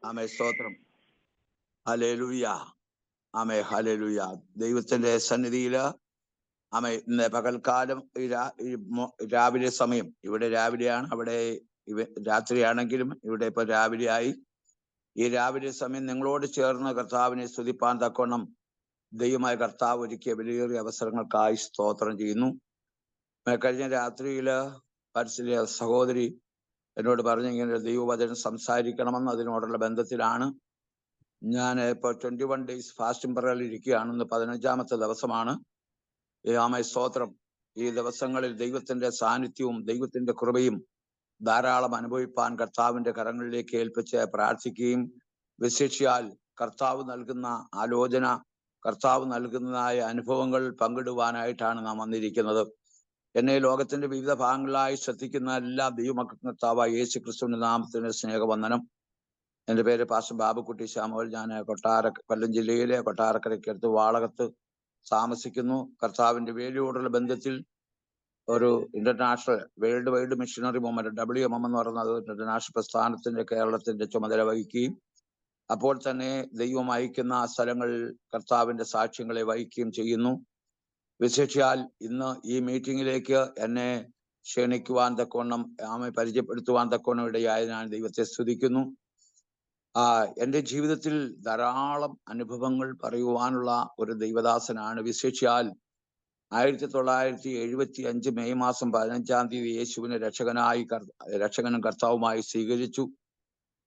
ആമേ സ്തോത്രം. ഹല്ലേലൂയ. ആമേ ഹല്ലേലൂയ. ദൈവത്തിന്റെ സന്നിധിയില് ആമേ ഇന്ന് പകൽക്കാലം രാവിലെ സമയം ഇവിടെ രാവിലെയാണ്, അവിടെ രാത്രിയാണെങ്കിലും ഇവിടെ ഇപ്പൊ രാവിലെയായി. ഈ രാവിലെ സമയം നിങ്ങളോട് ചേർന്ന് കർത്താവിനെ സ്തുതിപ്പാൻ തക്കോണം ദൈവമായ കർത്താവ് ഒരുക്കിയ വിലയേറിയ അവസരങ്ങൾക്കായി സ്തോത്രം ചെയ്യുന്നു. കഴിഞ്ഞ രാത്രിയില് പരിശുദ്ധ സഹോദരി എന്നോട് പറഞ്ഞു ഇങ്ങനെ ദൈവവചനം സംസാരിക്കണമെന്ന്. അതിനോടുള്ള ബന്ധത്തിലാണ് ഞാൻ ഇപ്പോൾ 21 days ഫാസ്റ്റിംഗ് പറയൽ ഇരിക്കുകയാണെന്ന്. 15ാമത്തെ ദിവസമാണ്. ആമേ സ്തോത്രം. ഈ ദിവസങ്ങളിൽ ദൈവത്തിന്റെ സാന്നിധ്യവും ദൈവത്തിന്റെ കൃപയും ധാരാളം അനുഭവിപ്പാൻ കർത്താവിന്റെ കരങ്ങളിലേക്ക് ഏൽപ്പിച്ച് പ്രാർത്ഥിക്കുകയും വിശേഷിയാൽ കർത്താവ് നൽകുന്ന ആലോചന, കർത്താവ് നൽകുന്നതായ അനുഭവങ്ങൾ പങ്കിടുവാനായിട്ടാണ് നാം വന്നിരിക്കുന്നത്. എന്നെ ലോകത്തിന്റെ വിവിധ ഭാഗങ്ങളിലായി ശ്രദ്ധിക്കുന്ന എല്ലാ ദൈവമക്കൾക്കും കർത്താവായ യേശു ക്രിസ്തുവിന്റെ നാമത്തിന് സ്നേഹവന്ദനം. എൻ്റെ പേര് പാസ്റ്റർ ബാബുക്കുട്ടി ശാമുവൽ. ഞാൻ കൊല്ലം ജില്ലയിലെ കൊട്ടാരക്കരയ്ക്കടുത്ത് വാളകത്ത് താമസിക്കുന്നു. കർത്താവിന്റെ വേലിയോടുള്ള ബന്ധത്തിൽ ഒരു international world wide missionary movement WMM എന്ന് പറയുന്നത് ഇന്റർനാഷണൽ പ്രസ്ഥാനത്തിന്റെ കേരളത്തിന്റെ ചുമതല വഹിക്കുകയും അപ്പോൾ തന്നെ ദൈവം അയക്കുന്ന സ്ഥലങ്ങളിൽ കർത്താവിന്റെ സാക്ഷ്യങ്ങളെ വഹിക്കുകയും ചെയ്യുന്നു. വിശേഷിയാൽ ഇന്ന് ഈ മീറ്റിംഗിലേക്ക് എന്നെ ക്ഷണിക്കുവാൻ തക്കവണ്ണം പരിചയപ്പെടുത്തുവാൻ തക്കവണ്ണം ഇടയായ ഞാൻ ദൈവത്തെ സ്തുതിക്കുന്നു. എൻ്റെ ജീവിതത്തിൽ ധാരാളം അനുഭവങ്ങൾ പറയുവാനുള്ള ഒരു ദൈവദാസനാണ്. വിശേഷിയാൽ 1975 മെയ് മാസം 15-ാം തീയതി യേശുവിനെ രക്ഷകനും കർത്താവുമായി സ്വീകരിച്ചു.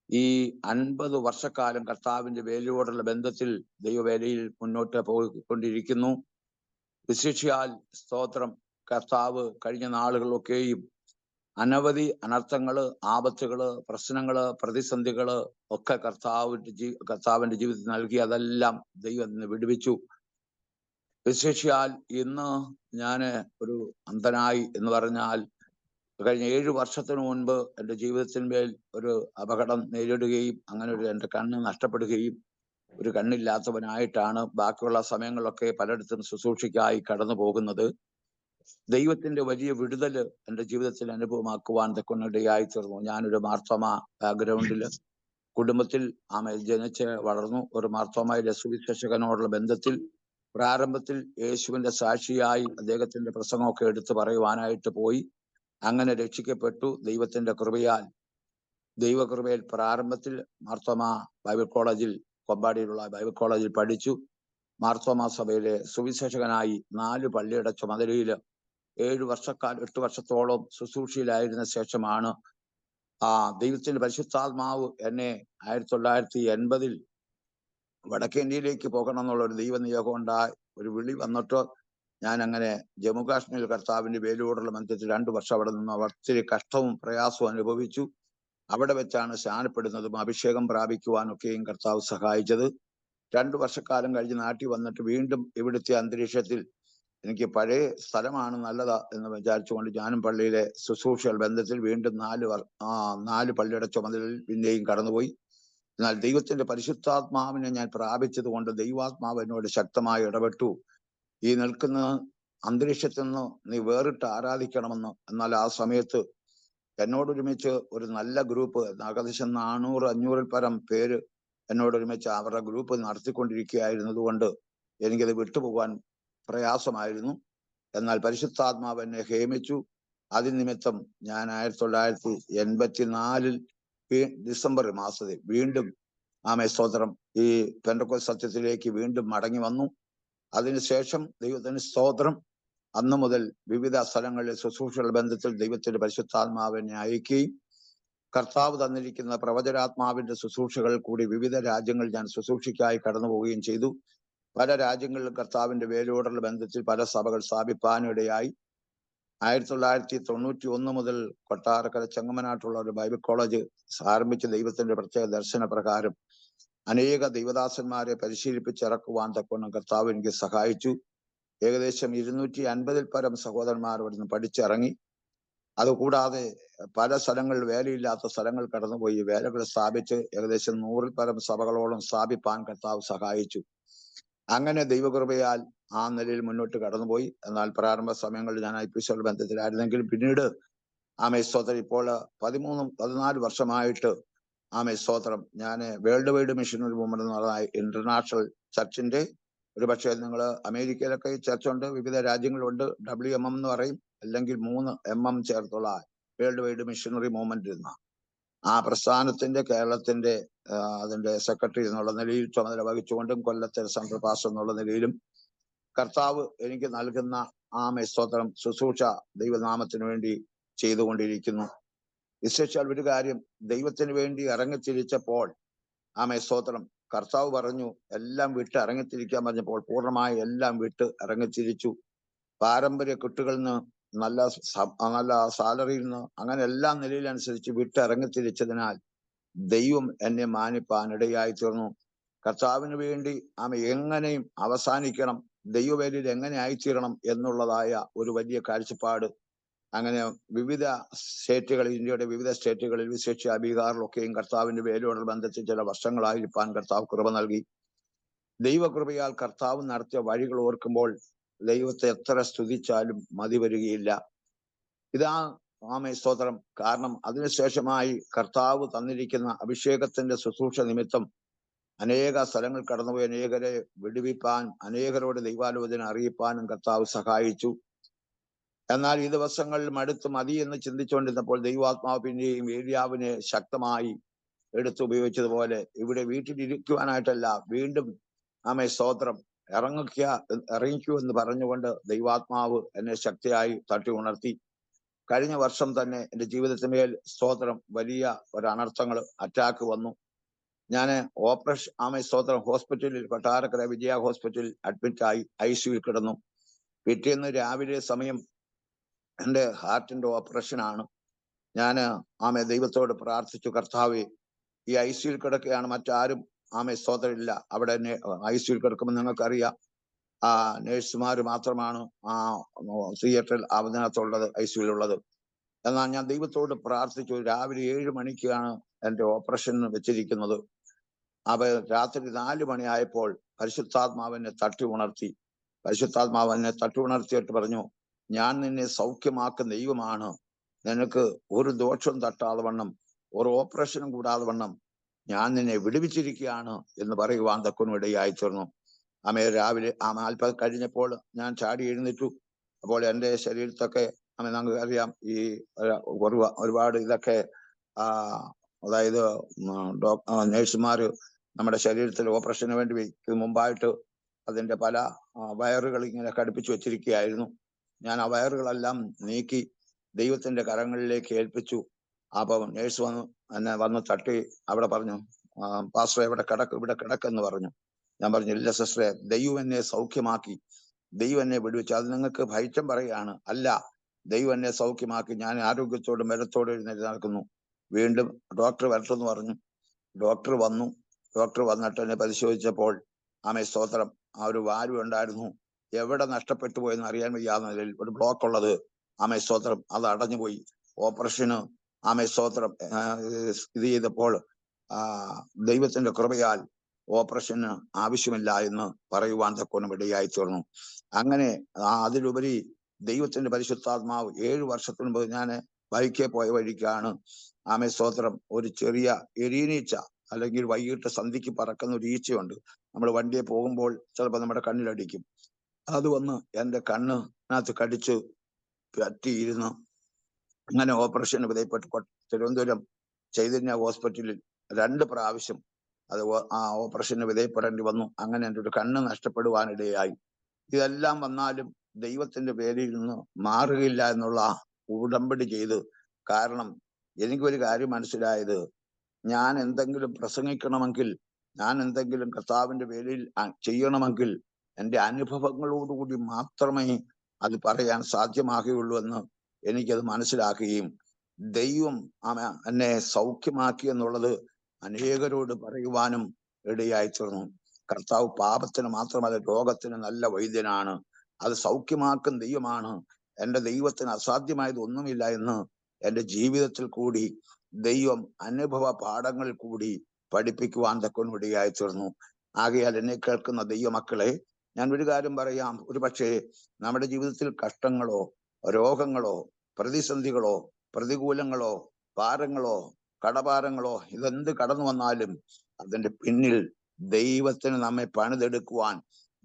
ഈ 50 വർഷക്കാലം കർത്താവിന്റെ വേലയോടുള്ള ബന്ധത്തിൽ ദൈവവേലയിൽ മുന്നോട്ട് പോയിക്കൊണ്ടിരിക്കുന്നു. വിശേഷിയാൽ സ്തോത്രം, കർത്താവ് കഴിഞ്ഞ നാളുകളൊക്കെയും അനവധി അനർത്ഥങ്ങള്, ആപത്തുകള്, പ്രശ്നങ്ങള്, പ്രതിസന്ധികള് ഒക്കെ കർത്താവിന്റെ ജീവിതത്തിൽ നൽകി. അതെല്ലാം ദൈവം വിടുവിച്ചു. വിശേഷിയാൽ ഇന്ന് ഞാന് ഒരു അന്ധനായി എന്ന് പറഞ്ഞാൽ കഴിഞ്ഞ 7 വർഷത്തിനു മുൻപ് എൻ്റെ ജീവിതത്തിന്മേൽ ഒരു അപകടം നേരിടുകയും അങ്ങനെ എൻ്റെ കണ്ണ് നഷ്ടപ്പെടുകയും ഒരു കണ്ണില്ലാത്തവനായിട്ടാണ് ബാക്കിയുള്ള സമയങ്ങളിലൊക്കെ പലയിടത്തും ശുശ്രൂഷയ്ക്കായി കടന്നു പോകുന്നത്. ദൈവത്തിന്റെ വലിയ വിടുതല് എൻ്റെ ജീവിതത്തിൽ അനുഭവമാക്കുവാൻ തക്കൊന്നിടയായി തീർന്നു. ഞാനൊരു മാർത്തോമ ബാക്ക്ഗ്രൗണ്ടില് കുടുംബത്തിൽ ജനിച്ച് വളർന്നു. ഒരു മാർത്തോമയിലെ സുവിശേഷകനോടുള്ള ബന്ധത്തിൽ പ്രാരംഭത്തിൽ യേശുവിന്റെ സാക്ഷിയായി അദ്ദേഹത്തിന്റെ പ്രസംഗമൊക്കെ എടുത്തു പറയുവാനായിട്ട് പോയി. അങ്ങനെ രക്ഷിക്കപ്പെട്ടു. ദൈവത്തിന്റെ കൃപയാൽ, ദൈവകൃപയിൽ പ്രാരംഭത്തിൽ മാർത്തോമ ബൈബിൾ കോളേജിൽ, കൊമ്പാടിയിലുള്ള ബൈബിൾ കോളേജിൽ പഠിച്ചു. മാർത്തോമ സഭയിലെ സുവിശേഷകനായി 4 പള്ളിയുടെ ചുമതലയിൽ 8 വർഷത്തോളം ശുശ്രൂഷയിലായിരുന്ന ശേഷമാണ് ദൈവത്തിന്റെ പരിശുദ്ധാത്മാവ് എന്നെ 1980-ൽ വടക്കേന്ത്യയിലേക്ക് പോകണം എന്നുള്ള ഒരു ദൈവനിയോഗം ഉണ്ടായി. ഒരു വിളി വന്നിട്ട് ഞാൻ അങ്ങനെ ജമ്മു കാശ്മീർ കർത്താവിന്റെ വേലയോടുള്ള ബന്ധത്തിൽ 2 വർഷം അവിടെ നിന്ന് ഒത്തിരി കഷ്ടവും പ്രയാസവും അനുഭവിച്ചു. അവിടെ വെച്ചാണ് സ്നാനപ്പെടുന്നതും അഭിഷേകം പ്രാപിക്കുവാനൊക്കെയും കർത്താവ് സഹായിച്ചത്. 2 വർഷക്കാലം കഴിഞ്ഞ് നാട്ടിൽ വന്നിട്ട് വീണ്ടും ഇവിടുത്തെ അന്തരീക്ഷത്തിൽ എനിക്ക് പഴയ സ്ഥലമാണ് നല്ലതാ എന്ന് വിചാരിച്ചുകൊണ്ട് ഞാനും പള്ളിയിലെ ശുശ്രൂഷകൾ ബന്ധത്തിൽ വീണ്ടും 4 പള്ളിയുടെ ചുമതലയിൽ പിന്നെയും കടന്നുപോയി. എന്നാൽ ദൈവത്തിന്റെ പരിശുദ്ധാത്മാവിനെ ഞാൻ പ്രാപിച്ചത് കൊണ്ട് ദൈവാത്മാവ് എന്നോട് ശക്തമായി ഇടപെട്ടു. ഈ നിൽക്കുന്ന അന്തരീക്ഷത്തിൽ നിന്ന് നീ വേറിട്ട് ആരാധിക്കണമെന്ന്. എന്നാൽ ആ സമയത്ത് എന്നോടൊരുമിച്ച് ഒരു നല്ല ഗ്രൂപ്പ്, ഏകദേശം 400-500-ൽ പരം പേര് എന്നോടൊരുമിച്ച് അവരുടെ ഗ്രൂപ്പ് നടത്തിക്കൊണ്ടിരിക്കുകയായിരുന്നത് കൊണ്ട് എനിക്കത് വിട്ടുപോകാൻ പ്രയാസമായിരുന്നു. എന്നാൽ പരിശുദ്ധാത്മാവ് എന്നെ ഹേമിച്ചു. അതിനിമിത്തം ഞാൻ 1984-ൽ ഡിസംബർ മാസത്തിൽ വീണ്ടും സ്തോത്രം ഈ പെന്തക്കോസ്ത് സത്യത്തിലേക്ക് വീണ്ടും മടങ്ങി വന്നു. അതിനുശേഷം ദൈവത്തിന് സ്തോത്രം, അന്നു മുതൽ വിവിധ സ്ഥലങ്ങളിലെ ശുശ്രൂഷകളുടെ ബന്ധത്തിൽ ദൈവത്തിന്റെ പരിശുദ്ധാത്മാവിനെ അയക്കുകയും കർത്താവ് തന്നിരിക്കുന്ന പ്രവചനാത്മാവിന്റെ ശുശ്രൂഷകൾ കൂടി വിവിധ രാജ്യങ്ങളിൽ ഞാൻ ശുശ്രൂഷയ്ക്കായി കടന്നു പോവുകയും ചെയ്തു. പല രാജ്യങ്ങളിലും കർത്താവിന്റെ വേലയോടുള്ള ബന്ധത്തിൽ പല സഭകൾ സ്ഥാപിപ്പാനിടയായി. 1991 മുതൽ കൊട്ടാരക്കര ചെങ്ങമനാട്ടുള്ള ഒരു ബൈബിൾ കോളേജ് ആരംഭിച്ച ദൈവത്തിന്റെ പ്രത്യേക ദർശന പ്രകാരം അനേക ദൈവദാസന്മാരെ പരിശീലിപ്പിച്ചിറക്കുവാൻ തക്കവണ്ണം കർത്താവ് എനിക്ക് സഹായിച്ചു. ഏകദേശം 250-ൽ പരം സഹോദരന്മാർ ഇവിടുന്ന് പഠിച്ചിറങ്ങി. അതുകൂടാതെ പല സ്ഥലങ്ങളിൽ വേലയില്ലാത്ത സ്ഥലങ്ങൾ കടന്നുപോയി വേലകൾ സ്ഥാപിച്ച് ഏകദേശം 100-ൽ പരം സഭകളോളം സ്ഥാപിപ്പാൻ കർത്താവ് സഹായിച്ചു. അങ്ങനെ ദൈവകൃപയാൽ ആ നിലയിൽ മുന്നോട്ട് കടന്നുപോയി. എന്നാൽ പ്രാരംഭ സമയങ്ങളിൽ ഞാൻ IPC ബന്ധത്തിലായിരുന്നെങ്കിലും പിന്നീട് സ്തോത്രം ഇപ്പോൾ 13-14 വർഷമായിട്ട് സ്തോത്രം, ഞാൻ വേൾഡ് വൈഡ് മിഷണറി മൂവ്മെന്റ് എന്ന് പറയുന്ന ഇന്റർനാഷണൽ ചർച്ചിന്റെ, ഒരു പക്ഷേ നിങ്ങൾ അമേരിക്കയിലൊക്കെ ഈ ചർച്ചുണ്ട്, വിവിധ രാജ്യങ്ങളുണ്ട്, WMM എന്ന് പറയും, അല്ലെങ്കിൽ 3 MM ചേർത്തുള്ള വേൾഡ് വൈഡ് മിഷണറി മൂവ്മെന്റ് എന്ന ആ പ്രസ്ഥാനത്തിന്റെ കേരളത്തിന്റെ അതിന്റെ സെക്രട്ടറി എന്നുള്ള നിലയിൽ ചുമതല വഹിച്ചുകൊണ്ടും കൊല്ലത്തെ സെൻട്രൽ പാസ്റ്റർ എന്നുള്ള നിലയിലും കർത്താവ് എനിക്ക് നൽകുന്ന സ്തോത്രം ശുശ്രൂഷ ദൈവനാമത്തിന് വേണ്ടി ചെയ്തുകൊണ്ടിരിക്കുന്നു. വിശേഷിച്ചാൽ ഒരു കാര്യം, ദൈവത്തിന് വേണ്ടി ഇറങ്ങിത്തിരിച്ചപ്പോൾ സ്തോത്രം, കർത്താവ് പറഞ്ഞു എല്ലാം വിട്ട് ഇറങ്ങിത്തിരിക്കാൻ പറഞ്ഞപ്പോൾ പൂർണ്ണമായി എല്ലാം വിട്ട് ഇറങ്ങിത്തിരിച്ചു. പാരമ്പര്യ കുട്ടികളിൽ നിന്ന് നല്ല സാലറിയിൽ നിന്ന് അങ്ങനെ എല്ലാ നിലയിലനുസരിച്ച് വിട്ട് ഇറങ്ങിത്തിരിച്ചതിനാൽ ദൈവം എന്നെ മാനിപ്പാൻ ഇടയായി തീർന്നു. കർത്താവിന് വേണ്ടി എങ്ങനെയും അവസാനിക്കണം, ദൈവവേദിയിൽ എങ്ങനെ ആയിത്തീരണം എന്നുള്ളതായ ഒരു വലിയ കാഴ്ചപ്പാട്. അങ്ങനെ വിവിധ സ്റ്റേറ്റുകളിൽ, ഇന്ത്യയുടെ വിവിധ സ്റ്റേറ്റുകളിൽ, വിശേഷിച്ച ബീഹാറിലൊക്കെയും കർത്താവിന്റെ വേലയോടുള്ള ബന്ധത്തിൽ ചില വർഷങ്ങളായിരിക്കാൻ കർത്താവ് കൃപ നൽകി. ദൈവകൃപയാൽ കർത്താവ് നടത്തിയ വഴികൾ ഓർക്കുമ്പോൾ ദൈവത്തെ എത്ര സ്തുതിച്ചാലും മതി വരികയില്ല. ഇതാ സ്തോത്രം. കാരണം അതിനുശേഷമായി കർത്താവ് തന്നിരിക്കുന്ന അഭിഷേകത്തിന്റെ ശുശ്രൂഷ നിമിത്തം അനേക സ്ഥലങ്ങൾ കടന്നുപോയി അനേകരെ വിടുവിപ്പാൻ, അനേകരോട് ദൈവാലോചന അറിയിപ്പാനും കർത്താവ് സഹായിച്ചു. എന്നാൽ ഈ ദിവസങ്ങളിൽ മടുത്ത് മതി എന്ന് ചിന്തിച്ചുകൊണ്ടിരുന്നപ്പോൾ ദൈവാത്മാവ് പിന്നെയും ഏലിയാവിനെ ശക്തമായി എടുത്തുപയോഗിച്ചതുപോലെ ഇവിടെ വീട്ടിലിരിക്കുവാനായിട്ടല്ല, വീണ്ടും സ്തോത്രം ഇറങ്ങിക്കൂ എന്ന് പറഞ്ഞുകൊണ്ട് ദൈവാത്മാവ് എന്നെ ശക്തിയായി തട്ടി ഉണർത്തി. കഴിഞ്ഞ വർഷം തന്നെ എൻ്റെ ജീവിതത്തിന്മേൽ സ്തോത്രം വലിയ ഒരു അനർത്ഥങ്ങൾ, അറ്റാക്ക് വന്നു. ഞാൻ സ്തോത്രം ഹോസ്പിറ്റലിൽ, കൊട്ടാരക്കര വിജയ ഹോസ്പിറ്റലിൽ അഡ്മിറ്റായി ICUവിൽ കിടന്നു. പിറ്റേന്ന് രാവിലെ സമയം എൻ്റെ ഹാർട്ടിന്റെ ഓപ്പറേഷനാണ്. ഞാൻ ദൈവത്തോട് പ്രാർത്ഥിച്ചു, കർത്താവേ ഈ ICUവിൽ കിടക്കുകയാണ്, മറ്റാരും സ്തോത്രം ഇല്ല. അവിടെ ICUവിൽ കിടക്കുമ്പോൾ നിങ്ങൾക്കറിയാം നേഴ്സുമാർ മാത്രമാണ് തിയേറ്ററിൽ അതിനകത്തുള്ളത്, ICUവിലുള്ളത്. എന്നാൽ ഞാൻ ദൈവത്തോട് പ്രാർത്ഥിച്ചു. രാവിലെ 7 മണിക്കാണ് എൻ്റെ ഓപ്പറേഷൻ വെച്ചിരിക്കുന്നത്. രാത്രി 4 മണിയായപ്പോൾ പരിശുദ്ധാത്മാവിനെ തട്ടി ഉണർത്തി. പരിശുദ്ധാത്മാവിനെ തട്ടി ഉണർത്തിയിട്ട് പറഞ്ഞു, ഞാൻ നിന്നെ സൗഖ്യമാക്കുന്ന ദൈവമാണ്, നിനക്ക് ഒരു ദോഷവും തട്ടാതെ വണ്ണം, ഒരു ഓപ്പറേഷനും കൂടാതെ വണ്ണം ഞാൻ നിന്നെ വിടുവിച്ചിരിക്കുകയാണ് എന്ന് പറയുവാൻ തക്കനും ഇടയായി തീർന്നു. രാവിലെ 40 കഴിഞ്ഞപ്പോൾ ഞാൻ ചാടി എഴുന്നേറ്റു. അപ്പോൾ എൻ്റെ ശരീരത്തൊക്കെ നമുക്ക് അറിയാം, ഈ ഒരുപാട് ഇതൊക്കെ അതായത് നേഴ്സുമാര് നമ്മുടെ ശരീരത്തിൽ ഓപ്പറേഷന് വേണ്ടി മുമ്പായിട്ട് അതിന്റെ പല വയറുകൾ ഇങ്ങനെ ഘടിപ്പിച്ചു വെച്ചിരിക്കുകയായിരുന്നു. ഞാൻ ആ വയറുകളെല്ലാം നീക്കി ദൈവത്തിന്റെ കരങ്ങളിലേക്ക് ഏൽപ്പിച്ചു. അപ്പം നേഴ്സ് വന്ന് തട്ടി അവിടെ പറഞ്ഞു, പാസ്റ്ററെ ഇവിടെ കിടക്കെന്ന് പറഞ്ഞു. ഞാൻ പറഞ്ഞു, ഇല്ല സിസ്റ്ററെ, ദൈവം എന്നെ സൗഖ്യമാക്കി, ദൈവം എന്നെ വിടുവിച്ചു. അത് നിങ്ങൾക്ക് ഭയറ്റം പറയുകയാണ്. അല്ല, ദൈവം എന്നെ സൗഖ്യമാക്കി, ഞാൻ ആരോഗ്യത്തോടും ബലത്തോടും എഴുന്നേറ്റ് നടക്കുന്നു. വീണ്ടും ഡോക്ടർ വരട്ടെന്ന് പറഞ്ഞു. ഡോക്ടർ വന്നു. ഡോക്ടർ വന്നിട്ട് എന്നെ പരിശോധിച്ചപ്പോൾ സ്തോത്രം, ഒരു വാൽവ് ഉണ്ടായിരുന്നു, എവിടെ നഷ്ടപ്പെട്ടു പോയെന്ന് അറിയാൻ വയ്യാത്ത നിലയിൽ ഒരു ബ്ലോക്ക് ഉള്ളത്. സ്തോത്രം, അത് അടഞ്ഞുപോയി. ഓപ്പറേഷന് സ്തോത്രം ഇത് ചെയ്തപ്പോൾ ദൈവത്തിന്റെ കൃപയാൽ ഓപ്പറേഷന് ആവശ്യമില്ല എന്ന് പറയുവാൻ തക്കോണം ഇടയായി തീർന്നു. അങ്ങനെ അതിലുപരി ദൈവത്തിന്റെ പരിശുദ്ധാത്മാവ് 7 വർഷത്തിന് മുമ്പ് ഞാൻ ബൈക്കിൽ പോയ വഴിക്കാണ് സ്തോത്രം ഒരു ചെറിയ എരീനീച്ച, അല്ലെങ്കിൽ വൈകിട്ട് സന്ധിക്ക് പറക്കുന്ന ഒരു ഈച്ചയുണ്ട്. നമ്മൾ വണ്ടിയെ പോകുമ്പോൾ ചിലപ്പോൾ നമ്മുടെ കണ്ണിലടിക്കും. അത് വന്ന് എൻ്റെ കണ്ണിനകത്ത് കടിച്ച് പറ്റിയിരുന്നു. അങ്ങനെ ഓപ്പറേഷന് വിധേയപ്പെട്ട് തിരുവനന്തപുരം ചൈതന്യ ഹോസ്പിറ്റലിൽ 2 പ്രാവശ്യം അത് ഓപ്പറേഷന് വിധേയപ്പെടേണ്ടി വന്നു. അങ്ങനെ എൻ്റെ ഒരു കണ്ണ് നഷ്ടപ്പെടുവാനിടയായി. ഇതെല്ലാം വന്നാലും ദൈവത്തിന്റെ പേരിൽ നിന്ന് മാറുകയില്ല എന്നുള്ള ഉടമ്പടി ചെയ്ത്. കാരണം എനിക്കൊരു കാര്യം മനസ്സിലായത്, ഞാൻ എന്തെങ്കിലും പ്രസംഗിക്കണമെങ്കിൽ, ഞാൻ എന്തെങ്കിലും കർത്താവിന്റെ പേരിൽ ചെയ്യണമെങ്കിൽ എൻ്റെ അനുഭവങ്ങളോടുകൂടി മാത്രമേ അത് പറയാൻ സാധ്യമാകുകയുള്ളൂ എന്ന് എനിക്കത് മനസ്സിലാക്കുകയും ദൈവം എന്നെ സൗഖ്യമാക്കി എന്നുള്ളത് അനേകരോട് പറയുവാനും ഇടയായി തീർന്നു. കർത്താവ് പാപത്തിന് മാത്രമല്ല, രോഗത്തിന് നല്ല വൈദ്യനാണ്. അത് സൗഖ്യമാക്കും ദൈവമാണ്. എൻ്റെ ദൈവത്തിന് അസാധ്യമായത് ഒന്നുമില്ല എന്ന് എൻ്റെ ജീവിതത്തിൽ കൂടി ദൈവം അനുഭവ പാഠങ്ങളിൽ കൂടി പഠിപ്പിക്കുവാൻ തക്കനും ഇടയായി തീർന്നു. ആകയാൽ എന്നെ കേൾക്കുന്ന ദൈവമക്കളെ, ഞാൻ ഒരു കാര്യം പറയാം. ഒരു പക്ഷേ നമ്മുടെ ജീവിതത്തിൽ കഷ്ടങ്ങളോ രോഗങ്ങളോ പ്രതിസന്ധികളോ പ്രതികൂലങ്ങളോ ഭാരങ്ങളോ കടഭാരങ്ങളോ ഇതെന്ത് കടന്നു വന്നാലും അതിന്റെ പിന്നിൽ ദൈവത്തിന് നമ്മെ പണിതെടുക്കുവാൻ,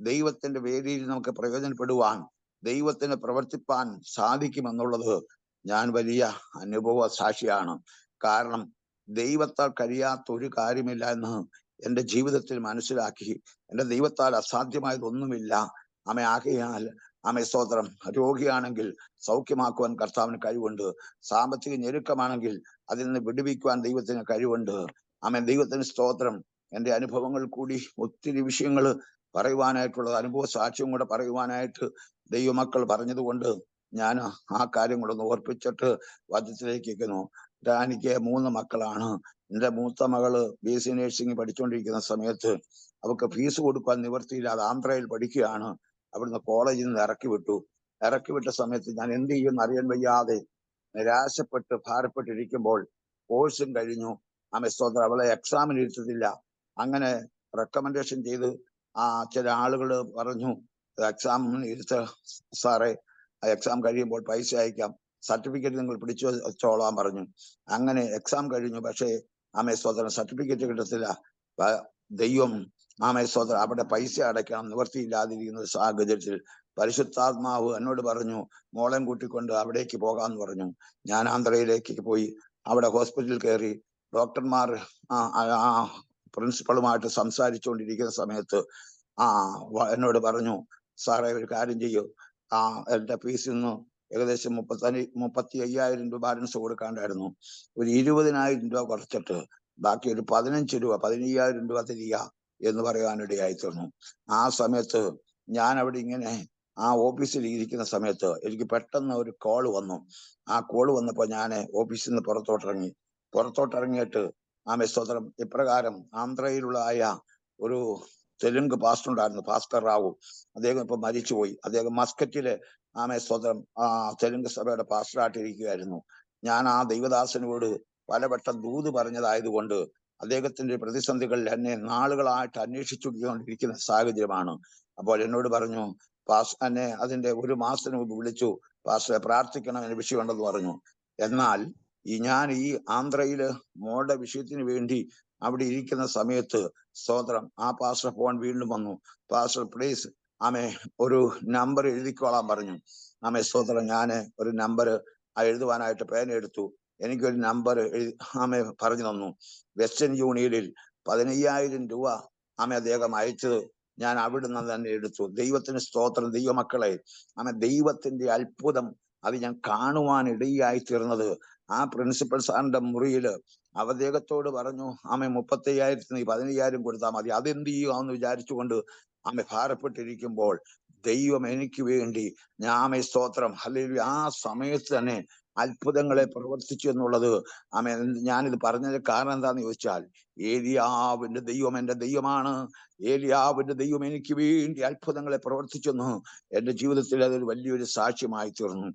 ദൈവത്തിന്റെ വേദിയിൽ നമുക്ക് പ്രയോജനപ്പെടുവാൻ, ദൈവത്തിന് പ്രവർത്തിപ്പാൻ സാധിക്കുമെന്നുള്ളത് ഞാൻ വലിയ അനുഭവ സാക്ഷിയാണ്. കാരണം ദൈവത്താൽ കഴിയാത്ത ഒരു കാര്യമില്ല എന്ന് എൻ്റെ ജീവിതത്തിൽ മനസ്സിലാക്കി. എൻ്റെ ദൈവത്താൽ അസാധ്യമായതൊന്നുമില്ല. ആകയാൽ സ്തോത്രം, രോഗിയാണെങ്കിൽ സൗഖ്യമാക്കുവാൻ കർത്താവിന് കഴിവുണ്ട്. സാമ്പത്തിക ഞെരുക്കമാണെങ്കിൽ അതിൽ നിന്ന് വിടുവിക്കുവാൻ ദൈവത്തിന് കഴിവുണ്ട്. ദൈവത്തിന് സ്തോത്രം. എൻ്റെ അനുഭവങ്ങൾ കൂടി ഒത്തിരി വിഷയങ്ങൾ പറയുവാനായിട്ടുള്ളത്, അനുഭവ സാക്ഷ്യം കൂടെ പറയുവാനായിട്ട് ദൈവമക്കൾ പറഞ്ഞതുകൊണ്ട് ഞാൻ ആ കാര്യങ്ങളൊന്ന് ഓർപ്പിച്ചിട്ട് വചനത്തിലേക്ക് എത്തുന്നു. എനിക്ക് 3 മക്കളാണ്. എൻ്റെ മൂത്ത മകള് BSc നഴ്സിംഗ് പഠിച്ചുകൊണ്ടിരിക്കുന്ന സമയത്ത് അവർക്ക് ഫീസ് കൊടുക്കാൻ നിവൃത്തിയില്ലാതെ ആന്ധ്രയിൽ പഠിക്കുകയാണ്. അവിടുന്ന് കോളേജിൽ നിന്ന് ഇറക്കി വിട്ട സമയത്ത് ഞാൻ എന്ത് ചെയ്യുമെന്ന് അറിയാൻ വയ്യാതെ നിരാശപ്പെട്ട് ഭാരപ്പെട്ടിരിക്കുമ്പോൾ കോഴ്സും കഴിഞ്ഞു. സ്തോത്രം, അവളെ എക്സാമിന് ഇരുത്തത്തില്ല. അങ്ങനെ റെക്കമെൻഡേഷൻ ചെയ്ത് ചില ആളുകൾ പറഞ്ഞു, എക്സാമിന് ഇരുത്ത സാറേ, എക്സാം കഴിയുമ്പോൾ പൈസ അയക്കാം, സർട്ടിഫിക്കറ്റ് നിങ്ങൾ പിടിച്ചു വെച്ചോളാൻ പറഞ്ഞു. അങ്ങനെ എക്സാം കഴിഞ്ഞു. പക്ഷേ സ്തോത്രം, സർട്ടിഫിക്കറ്റ് കിട്ടത്തില്ല. ദൈവം സ്തോത്രം, അവിടെ പൈസ അടയ്ക്കണം, നിവൃത്തിയില്ലാതിരിക്കുന്ന സാഹചര്യത്തിൽ പരിശുദ്ധാത്മാവ് എന്നോട് പറഞ്ഞു, മോളെയും കൂട്ടിക്കൊണ്ട് അവിടേക്ക് പോകാമെന്ന് പറഞ്ഞു. ഞാൻ ആന്ധ്രയിലേക്ക് പോയി. അവിടെ ഹോസ്പിറ്റലിൽ കയറി. ഡോക്ടർമാർ പ്രിൻസിപ്പളുമായിട്ട് സംസാരിച്ചുകൊണ്ടിരിക്കുന്ന സമയത്ത് എന്നോട് പറഞ്ഞു, സാറേ ഒരു കാര്യം ചെയ്യൂ, എൻ്റെ ഫീസിൽ നിന്ന് ഏകദേശം 35,000 രൂപ ബാലൻസ് കൊടുക്കാണ്ടായിരുന്നു. ഒരു 20,000 രൂപ കുറച്ചിട്ട് ബാക്കി ഒരു 15,000 രൂപ തരിക എന്ന് പറയാനിടയായി തീർന്നു. ആ സമയത്ത് ഞാൻ അവിടെ ഇങ്ങനെ ഓഫീസിൽ ഇരിക്കുന്ന സമയത്ത് എനിക്ക് പെട്ടെന്ന് ഒരു കോള് വന്നു. ആ കോള് വന്നപ്പോൾ ഞാൻ ഓഫീസിൽ നിന്ന് പുറത്തോട്ടിറങ്ങിയിട്ട് സ്തോത്രം, ഇപ്രകാരം ആന്ധ്രയിലുള്ള ഒരു തെലുങ്ക് പാസ്റ്റർ ഉണ്ടായിരുന്നു, ഭാസ്കർ റാവു. അദ്ദേഹം ഇപ്പൊ മരിച്ചുപോയി. അദ്ദേഹം മസ്കറ്റില് സ്തോത്രം തെലുങ്ക് സഭയുടെ പാസ്റ്ററായിട്ടിരിക്കുകയായിരുന്നു. ഞാൻ ആ ദൈവദാസനോട് പലവട്ടം ദൂത് പറഞ്ഞതായതുകൊണ്ട് അദ്ദേഹത്തിന്റെ പ്രതിസന്ധികളിൽ എന്നെ നാളുകളായിട്ട് അന്വേഷിച്ചുകൊണ്ടിരിക്കുന്ന സാഹചര്യമാണ്. അപ്പോൾ എന്നോട് പറഞ്ഞു, എന്നെ അതിന്റെ 1 മാസത്തിന് മുമ്പ് വിളിച്ചു, പാസ്റ്ററെ പ്രാർത്ഥിക്കണം, എന്ന വിഷയമുണ്ടെന്ന് പറഞ്ഞു. എന്നാൽ ഞാൻ ഈ ആന്ധ്രയില് മോളുടെ വിഷയത്തിന് വേണ്ടി അവിടെ ഇരിക്കുന്ന സമയത്ത് സ്തോത്രം, പാസ്റ്റർ ഫോൺ വീണ്ടും വന്നു. പാസ്റ്റർ പ്ലീസ് ഒരു നമ്പർ എഴുതിക്കോളാൻ പറഞ്ഞു. സ്തോത്രം, ഞാൻ ഒരു നമ്പർ എഴുതുവാനായിട്ട് പേന എടുത്തു. എനിക്കൊരു നമ്പർ പറഞ്ഞു തന്നു. വെസ്റ്റേൺ യൂണിയനിൽ 15,000 രൂപ അദ്ദേഹം അയച്ചത് ഞാൻ അവിടുന്ന് തന്നെ എടുത്തു. ദൈവത്തിന് സ്തോത്രം. ദൈവമക്കളെ, ദൈവത്തിന്റെ അത്ഭുതം അത് ഞാൻ കാണുവാൻ ഇടയായി തീർന്നത് ആ പ്രിൻസിപ്പൽ സാറിന്റെ മുറിയില് അദ്ദേഹത്തോട് പറഞ്ഞു, 35,000 15,000 കൊടുത്താൽ മതി, അതെന്ത് ചെയ്യുമെന്ന് വിചാരിച്ചുകൊണ്ട് ഭാരപ്പെട്ടിരിക്കുമ്പോൾ ദൈവം എനിക്ക് വേണ്ടി സ്തോത്രം, ഹല്ലേലൂയ, ആ സമയത്ത് തന്നെ അത്ഭുതങ്ങളെ പ്രവർത്തിച്ചു എന്നുള്ളത് ഞാനിത് പറഞ്ഞതിന് കാരണം എന്താന്ന് ചോദിച്ചാൽ, ഏലിയാവിന്റെ ദൈവം എന്റെ ദൈവമാണ്. ഏലിയാവിന്റെ ദൈവം എനിക്ക് വേണ്ടി അത്ഭുതങ്ങളെ പ്രവർത്തിച്ചെന്ന് എന്റെ ജീവിതത്തിൽ അതൊരു വലിയൊരു സാക്ഷ്യമായി തീർന്നു.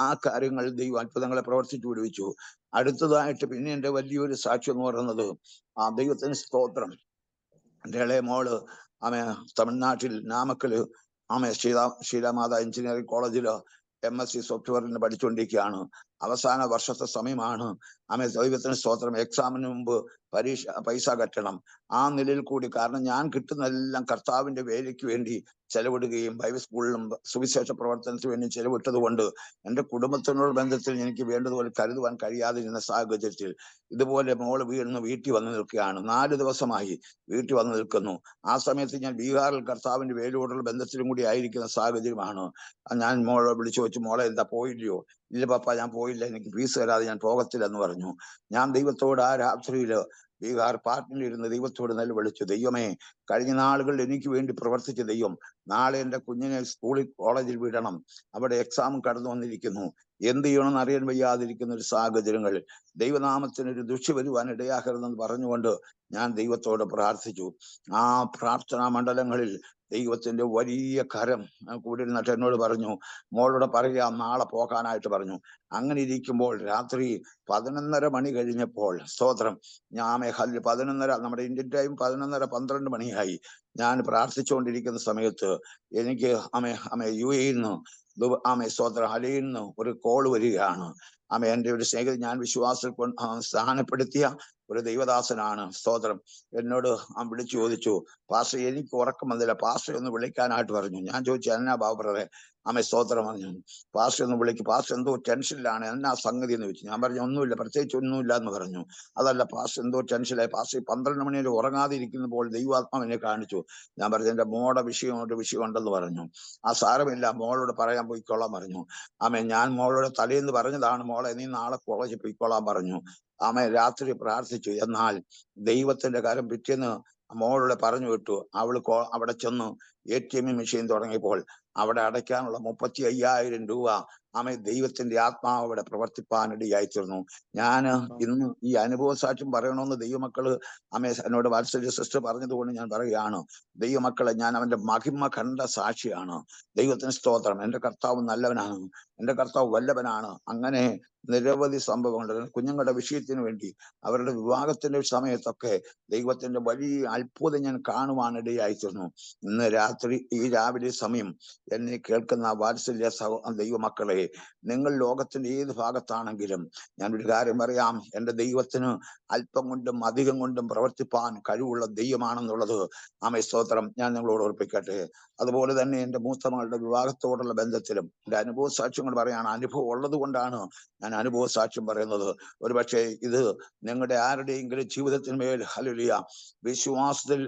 ആ കാര്യങ്ങൾ ദൈവം അത്ഭുതങ്ങളെ പ്രവർത്തിച്ചു വിടുവിച്ചു. അടുത്തതായിട്ട് പിന്നെ എന്റെ വലിയൊരു സാക്ഷ്യം എന്ന് പറയുന്നത്, ദൈവത്തിന് സ്തോത്രം, എൻ്റെ ഇളയ മോള് തമിഴ്നാട്ടിൽ നാമക്കല് ശീലാമാത എഞ്ചിനീയറിംഗ് കോളേജില് MSc സോഫ്റ്റ്വെയറിന് പഠിച്ചുകൊണ്ടിരിക്കുകയാണ്. അവസാന വർഷത്തെ സമയമാണ്. ദൈവത്തിന് സ്തോത്രം, എക്സാമിന് മുമ്പ് പൈസ കെട്ടണം. ആ നിലയിൽ കൂടി, കാരണം ഞാൻ കിട്ടുന്നതെല്ലാം കർത്താവിന്റെ വേലയ്ക്ക് വേണ്ടി ചെലവിടുകയും ബൈബിൾ സ്കൂളിലും സുവിശേഷ പ്രവർത്തനത്തിന് വേണ്ടി ചെലവിട്ടത് കൊണ്ട് എൻ്റെ കുടുംബത്തിനോട് ബന്ധത്തിൽ എനിക്ക് വേണ്ടതുപോലെ കരുതുവാൻ കഴിയാതിരുന്ന സാഹചര്യത്തിൽ ഇതുപോലെ മോള് വീട്ടിൽ വന്നു നിൽക്കുകയാണ്. 4 ദിവസമായി വീട്ടിൽ വന്നു നിൽക്കുന്നു. ആ സമയത്ത് ഞാൻ ബീഹാറിൽ കർത്താവിന്റെ വേലയോടുള്ള ബന്ധത്തിലും കൂടി ആയിരിക്കുന്ന സാഹചര്യമാണ്. ഞാൻ മോളെ വിളിച്ചു വെച്ചു, മോളെ എന്താ പോയില്ലയോ? ഇല്ല പപ്പ, ഞാൻ പോയില്ല, എനിക്ക് ഫീസ് തരാതെ ഞാൻ പോകത്തില്ല എന്ന് പറഞ്ഞു. ഞാൻ ദൈവത്തോട് ആ രാത്രിയില് ബീഹാർ പാർട്ടിലിരുന്ന് ദൈവത്തോട് വിളിച്ചു, ദൈവമേ, കഴിഞ്ഞ നാളുകളിൽ എനിക്ക് വേണ്ടി പ്രവർത്തിച്ച ദൈവം, നാളെ എൻ്റെ കുഞ്ഞിനെ കോളേജിൽ വിടണം, അവിടെ എക്സാം കടന്നു വന്നിരിക്കുന്നു, എന്ത് ചെയ്യണമെന്ന് അറിയാൻ വയ്യാതിരിക്കുന്ന ഒരു സാഹചര്യങ്ങളിൽ ദൈവനാമത്തിനൊരു ദുഷ്യ വരുവാൻ ഇടയാക്കരുതെന്ന് പറഞ്ഞുകൊണ്ട് ഞാൻ ദൈവത്തോട് പ്രാർത്ഥിച്ചു. ആ പ്രാർത്ഥനാ മണ്ഡലങ്ങളിൽ ദൈവത്തിന്റെ വലിയ കരം കൂടി നിന്നിട്ട് എന്നോട് പറഞ്ഞു, മോളോട് പറയാം നാളെ പോകാനായിട്ട് പറഞ്ഞു. അങ്ങനെ ഇരിക്കുമ്പോൾ രാത്രി 11:30 മണി കഴിഞ്ഞപ്പോൾ സ്തോത്രം, ഞാൻ 11:30, നമ്മുടെ ഇന്ത്യൻ ടൈം 11:30-12 മണിയായി. ഞാൻ പ്രാർത്ഥിച്ചുകൊണ്ടിരിക്കുന്ന സമയത്ത് എനിക്ക് UAE-യിൽ നിന്ന് സ്തോത്രം, അലയിൽ നിന്ന് ഒരു കോള് വരികയാണ്. എൻ്റെ ഒരു സ്നേഹിതൻ ഞാൻ വിശ്വാസത്തിൽ സ്ഥാനപ്പെടുത്തിയ ഒരു ദൈവദാസനാണ്. സ്തോത്രം. എന്നോട് വിളിച്ചു ചോദിച്ചു, പാസ്റ്റർ എനിക്ക് ഉറക്കം വന്നില്ല, പാസ്റ്റർ ഒന്ന് വിളിക്കാനായിട്ട് പറഞ്ഞു. ഞാൻ ചോദിച്ചു, എന്നാ ബാബറെ? സ്തോത്രം പറഞ്ഞു. പാസ്റ്റർ ഒന്ന് വിളിക്കും, പാസ്റ്റർ എന്തോ ടെൻഷനിലാണ്, എന്നാ സംഗതി എന്ന് ചോദിച്ചു. ഞാൻ പറഞ്ഞു, ഒന്നുമില്ല, പ്രത്യേകിച്ച് ഒന്നുമില്ല എന്ന് പറഞ്ഞു. അതല്ല പാസ്റ്റർ എന്തോ ടെൻഷനായി, പാസ്റ്റർ 12 മണി വരെ ഉറങ്ങാതെ ഇരിക്കുമ്പോൾ ദൈവാത്മാവിനെ കാണിച്ചു. ഞാൻ പറഞ്ഞു, എന്റെ മോടെ ഒരു വിഷയം ഉണ്ടെന്ന് പറഞ്ഞു. ആ സാരമില്ല, മോളോട് പറയാൻ പോയിക്കോളാൻ പറഞ്ഞു. ഞാൻ മോളോട് തലേന്ന് പറഞ്ഞതാണ്, മോളെ നീ നാളെ കോളേജിൽ പോയിക്കോളാൻ പറഞ്ഞു. രാത്രി പ്രാർത്ഥിച്ചു. എന്നാൽ ദൈവത്തിന്റെ കാര്യം പിറ്റേന്ന് മോളോട് പറഞ്ഞു വിട്ടു. അവള് അവിടെ ചെന്ന് ATM മെഷീൻ തുടങ്ങിയപ്പോൾ അവിടെ അടയ്ക്കാനുള്ള 35,000 രൂപ ദൈവത്തിന്റെ ആത്മാവ് അവിടെ പ്രവർത്തിപ്പാനിടയായിത്തീർന്നു. ഞാൻ ഇന്ന് ഈ അനുഭവ സാക്ഷ്യം പറയണമെന്ന് ദൈവമക്കള് എന്നോട് വാത്സല്യ സിസ്റ്റർ പറഞ്ഞതുകൊണ്ട് ഞാൻ പറയുകയാണ്. ദൈവമക്കളെ, ഞാൻ അവന്റെ മഹിമ കണ്ട സാക്ഷിയാണ്. ദൈവത്തിന് സ്തോത്രം. എന്റെ കർത്താവ് നല്ലവനാണ്, എന്റെ കർത്താവ് വല്ലവനാണ്. അങ്ങനെ നിരവധി സംഭവങ്ങൾ കുഞ്ഞുങ്ങളുടെ വിഷയത്തിന് വേണ്ടി അവരുടെ വിവാഹത്തിന്റെ സമയത്തൊക്കെ ദൈവത്തിന്റെ വലിയ അത്ഭുതം ഞാൻ കാണുവാനിടയായിത്തീർന്നു. ഇന്ന് ഈ രാവിലെ സമയം എന്നെ കേൾക്കുന്ന വാത്സല്യ ദൈവമക്കളെ, നിങ്ങൾ ലോകത്തിന്റെ ഏത് ഭാഗത്താണെങ്കിലും ഞാൻ ഒരു കാര്യം പറയാം, എന്റെ ദൈവത്തിന് അല്പം കൊണ്ടും അധികം കൊണ്ടും പ്രവർത്തിപ്പാൻ കഴിവുള്ള ദൈവമാണെന്നുള്ളത് സ്തോത്രം ഞാൻ നിങ്ങളോട് ഓർപ്പിക്കട്ടെ. അതുപോലെ തന്നെ എന്റെ മൂത്തമകളുടെ വിവാഹത്തോടുള്ള ബന്ധത്തിലും എന്റെ അനുഭവ സാക്ഷ്യങ്ങൾ പറയാണ്. അനുഭവം ഉള്ളത് കൊണ്ടാണ് ഞാൻ അനുഭവ സാക്ഷ്യം പറയുന്നത്. ഒരുപക്ഷെ ഇത് നിങ്ങളുടെ ആരുടെയെങ്കിലും ജീവിതത്തിന്മേൽ ഹല്ലേലൂയ വിശ്വാസത്തിൽ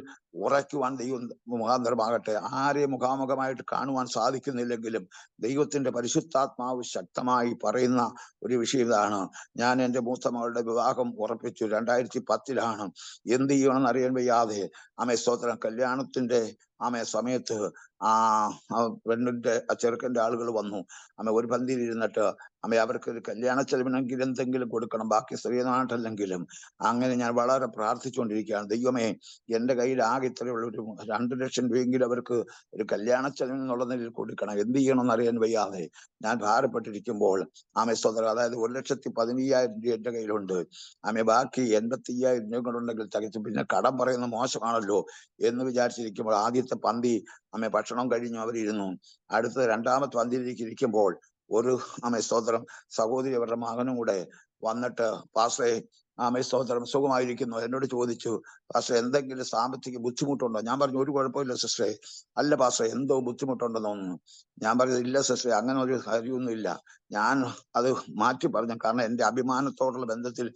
ഉറയ്ക്കുവാൻ ദൈവം മുഖാന്തരമാകട്ടെ. ആരെ മുഖാമുഖമായിട്ട് കാണുവാൻ സാധിക്കുന്നില്ലെങ്കിലും ദൈവത്തിന്റെ പരിശുദ്ധാത്മാവ് ശക്തമായി പറയുന്ന ഒരു വിഷയം ഇതാണ്. ഞാൻ എൻ്റെ മൂത്തമകളുടെ വിവാഹം ഉറപ്പിച്ചു. 2010 എന്ത് ചെയ്യണമെന്ന് അറിയാൻ വയ്യാതെ സ്തോത്രം കല്യാണത്തിന്റെ സമയത്ത് പെണ്ണിന്റെ ചെറുക്കന്റെ ആളുകൾ വന്നു. ഒരു പന്തിയിൽ ഇരുന്നിട്ട് അവർക്ക് ഒരു കല്യാണ ചെലവിനെങ്കിലും എന്തെങ്കിലും കൊടുക്കണം, ബാക്കി സ്ത്രീനാട്ടല്ലെങ്കിലും. അങ്ങനെ ഞാൻ വളരെ പ്രാർത്ഥിച്ചുകൊണ്ടിരിക്കുകയാണ്. ദൈവമേ, എന്റെ കയ്യിൽ ആകെ ഇത്രയുള്ള ഒരു 2 ലക്ഷം രൂപയെങ്കിലും അവർക്ക് ഒരു കല്യാണ ചെലവിനുള്ള നിലയിൽ കൊടുക്കണം. എന്ത് ചെയ്യണമെന്ന് അറിയാൻ വയ്യാതെ ഞാൻ ഭാരപ്പെട്ടിരിക്കുമ്പോൾ സ്തോത്രം, അതായത് 1,15,000 രൂപ എന്റെ കയ്യിലുണ്ട്. ബാക്കി 85,000 രൂപ കൊണ്ടുണ്ടെങ്കിൽ തികച്ചും. പിന്നെ കടം പറയുന്നത് മോശമാണല്ലോ എന്ന് വിചാരിച്ചിരിക്കുമ്പോൾ ആദ്യത്തെ പന്തി ഭക്ഷണം കഴിഞ്ഞു അവരിരുന്നു. അടുത്ത രണ്ടാമത്തെ പന്തിയിലേക്ക് ഇരിക്കുമ്പോൾ ഒരു സ്തോത്രം സഹോദരി അവരുടെ മകനും കൂടെ വന്നിട്ട്, പാസ്റ്ററെ സ്തോത്രം സുഖമായിരിക്കുന്നു, എന്നോട് ചോദിച്ചു, പാസ്റ്റർ എന്തെങ്കിലും സാമ്പത്തിക ബുദ്ധിമുട്ടുണ്ടോ? ഞാൻ പറഞ്ഞു, ഒരു കുഴപ്പമില്ല സിസ്റ്ററെ. അല്ല പാസ്റ്ററെ, എന്തോ ബുദ്ധിമുട്ടുണ്ടെന്ന് തോന്നുന്നു. ഞാൻ പറഞ്ഞത്, ഇല്ല സിസ്റ്ററെ, അങ്ങനെ ഒരു കാര്യമൊന്നുമില്ല. ഞാൻ അത് മാറ്റി പറഞ്ഞു. കാരണം എന്റെ അഭിമാനത്തോടുള്ള ബന്ധത്തിൽ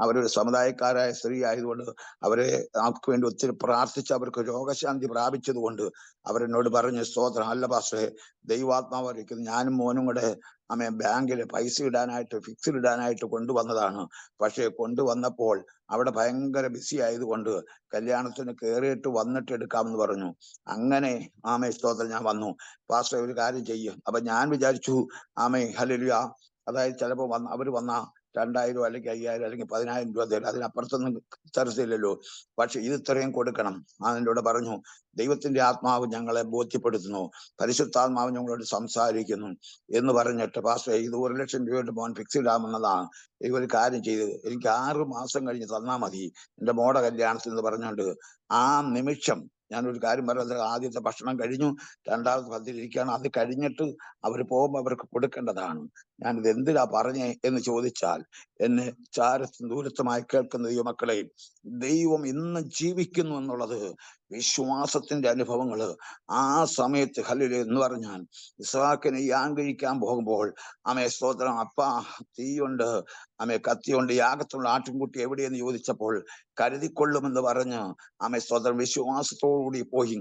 അവരൊരു സമുദായക്കാരായ സ്ത്രീ ആയതുകൊണ്ട് അവരെ അവർക്ക് വേണ്ടി ഒത്തിരി പ്രാർത്ഥിച്ച് അവർക്ക് രോഗശാന്തി പ്രാപിച്ചത് കൊണ്ട് അവരെന്നോട് പറഞ്ഞു, സ്തോത്രം, അല്ല പാസ്റ്ററെ, ദൈവാത്മാവായിരിക്കുന്നു, ഞാനും മോനും കൂടെ ബാങ്കിൽ പൈസ ഇടാനായിട്ട് ഫിക്സ്ഡ് ഇടാനായിട്ട് കൊണ്ടുവന്നതാണ്. പക്ഷെ കൊണ്ടുവന്നപ്പോൾ അവിടെ ഭയങ്കര ബിസി ആയതുകൊണ്ട് കല്യാണത്തിന് കയറിയിട്ട് വന്നിട്ട് എടുക്കാമെന്ന് പറഞ്ഞു. അങ്ങനെ സ്തോത്രം ഞാൻ വന്നു. പാസ്റ്റർ ഒരു കാര്യം ചെയ്യും. അപ്പൊ ഞാൻ വിചാരിച്ചു ഹല്ലേലൂയ, അതായത് ചിലപ്പോൾ അവർ വന്ന 2,000 അല്ലെങ്കിൽ 5,000 അല്ലെങ്കിൽ 10,000 രൂപ തരും, അതിനപ്പുറത്തൊന്നും തരത്തില്ലല്ലോ. പക്ഷെ ഇത് ഇത്രയും കൊടുക്കണം. എന്നോട് പറഞ്ഞു, ദൈവത്തിന്റെ ആത്മാവ് ഞങ്ങളെ ബോധ്യപ്പെടുത്തുന്നു, പരിശുദ്ധാത്മാവ് ഞങ്ങളോട് സംസാരിക്കുന്നു എന്ന് പറഞ്ഞിട്ട്, പാസ്റ്റർ ഇത് 1 ലക്ഷം രൂപയുടെ മോൻ ഫിക്സ് ഇടാമെന്നതാണ്. ഒരു കാര്യം ചെയ്ത് എനിക്ക് 6 മാസം കഴിഞ്ഞ് തന്നാൽ മതി എന്റെ മോടെ കല്യാണത്തിൽ എന്ന് പറഞ്ഞുകൊണ്ട് ആ നിമിഷം ഞാനൊരു കാര്യം പറയുന്നത്, ആദ്യത്തെ ഭക്ഷണം കഴിഞ്ഞു, രണ്ടാമത്തെ പന്തിയിലിരിക്കുകയാണ്. അത് കഴിഞ്ഞിട്ട് അവർ പോകുമ്പോൾ അവർക്ക് കൊടുക്കേണ്ടതാണ്. ഞാനിത് എന്തിനാ പറഞ്ഞേ എന്ന് ചോദിച്ചാൽ, എന്നെ ചാരത്തും ദൂരത്തുമായി കേൾക്കുന്ന ദൈവമക്കളെ, ദൈവം ഇന്ന് ജീവിക്കുന്നു എന്നുള്ളത് വിശ്വാസത്തിന്റെ അനുഭവങ്ങള്. ആ സമയത്ത് ഹല്ലേലൂയ എന്ന് പറഞ്ഞാൽ ഇസ്ഹാക്കിനെ യാഗം കഴിക്കാൻ പോകുമ്പോൾ സ്തോത്രം, അപ്പാ തീയുണ്ട്, കത്തിയുണ്ട്, യാഗത്തിലുള്ള ആട്ടിൻകുട്ടി എവിടെയെന്ന് ചോദിച്ചപ്പോൾ കരുതിക്കൊള്ളുമെന്ന് പറഞ്ഞ് സ്തോത്രം വിശ്വാസത്തോടുകൂടി പോയി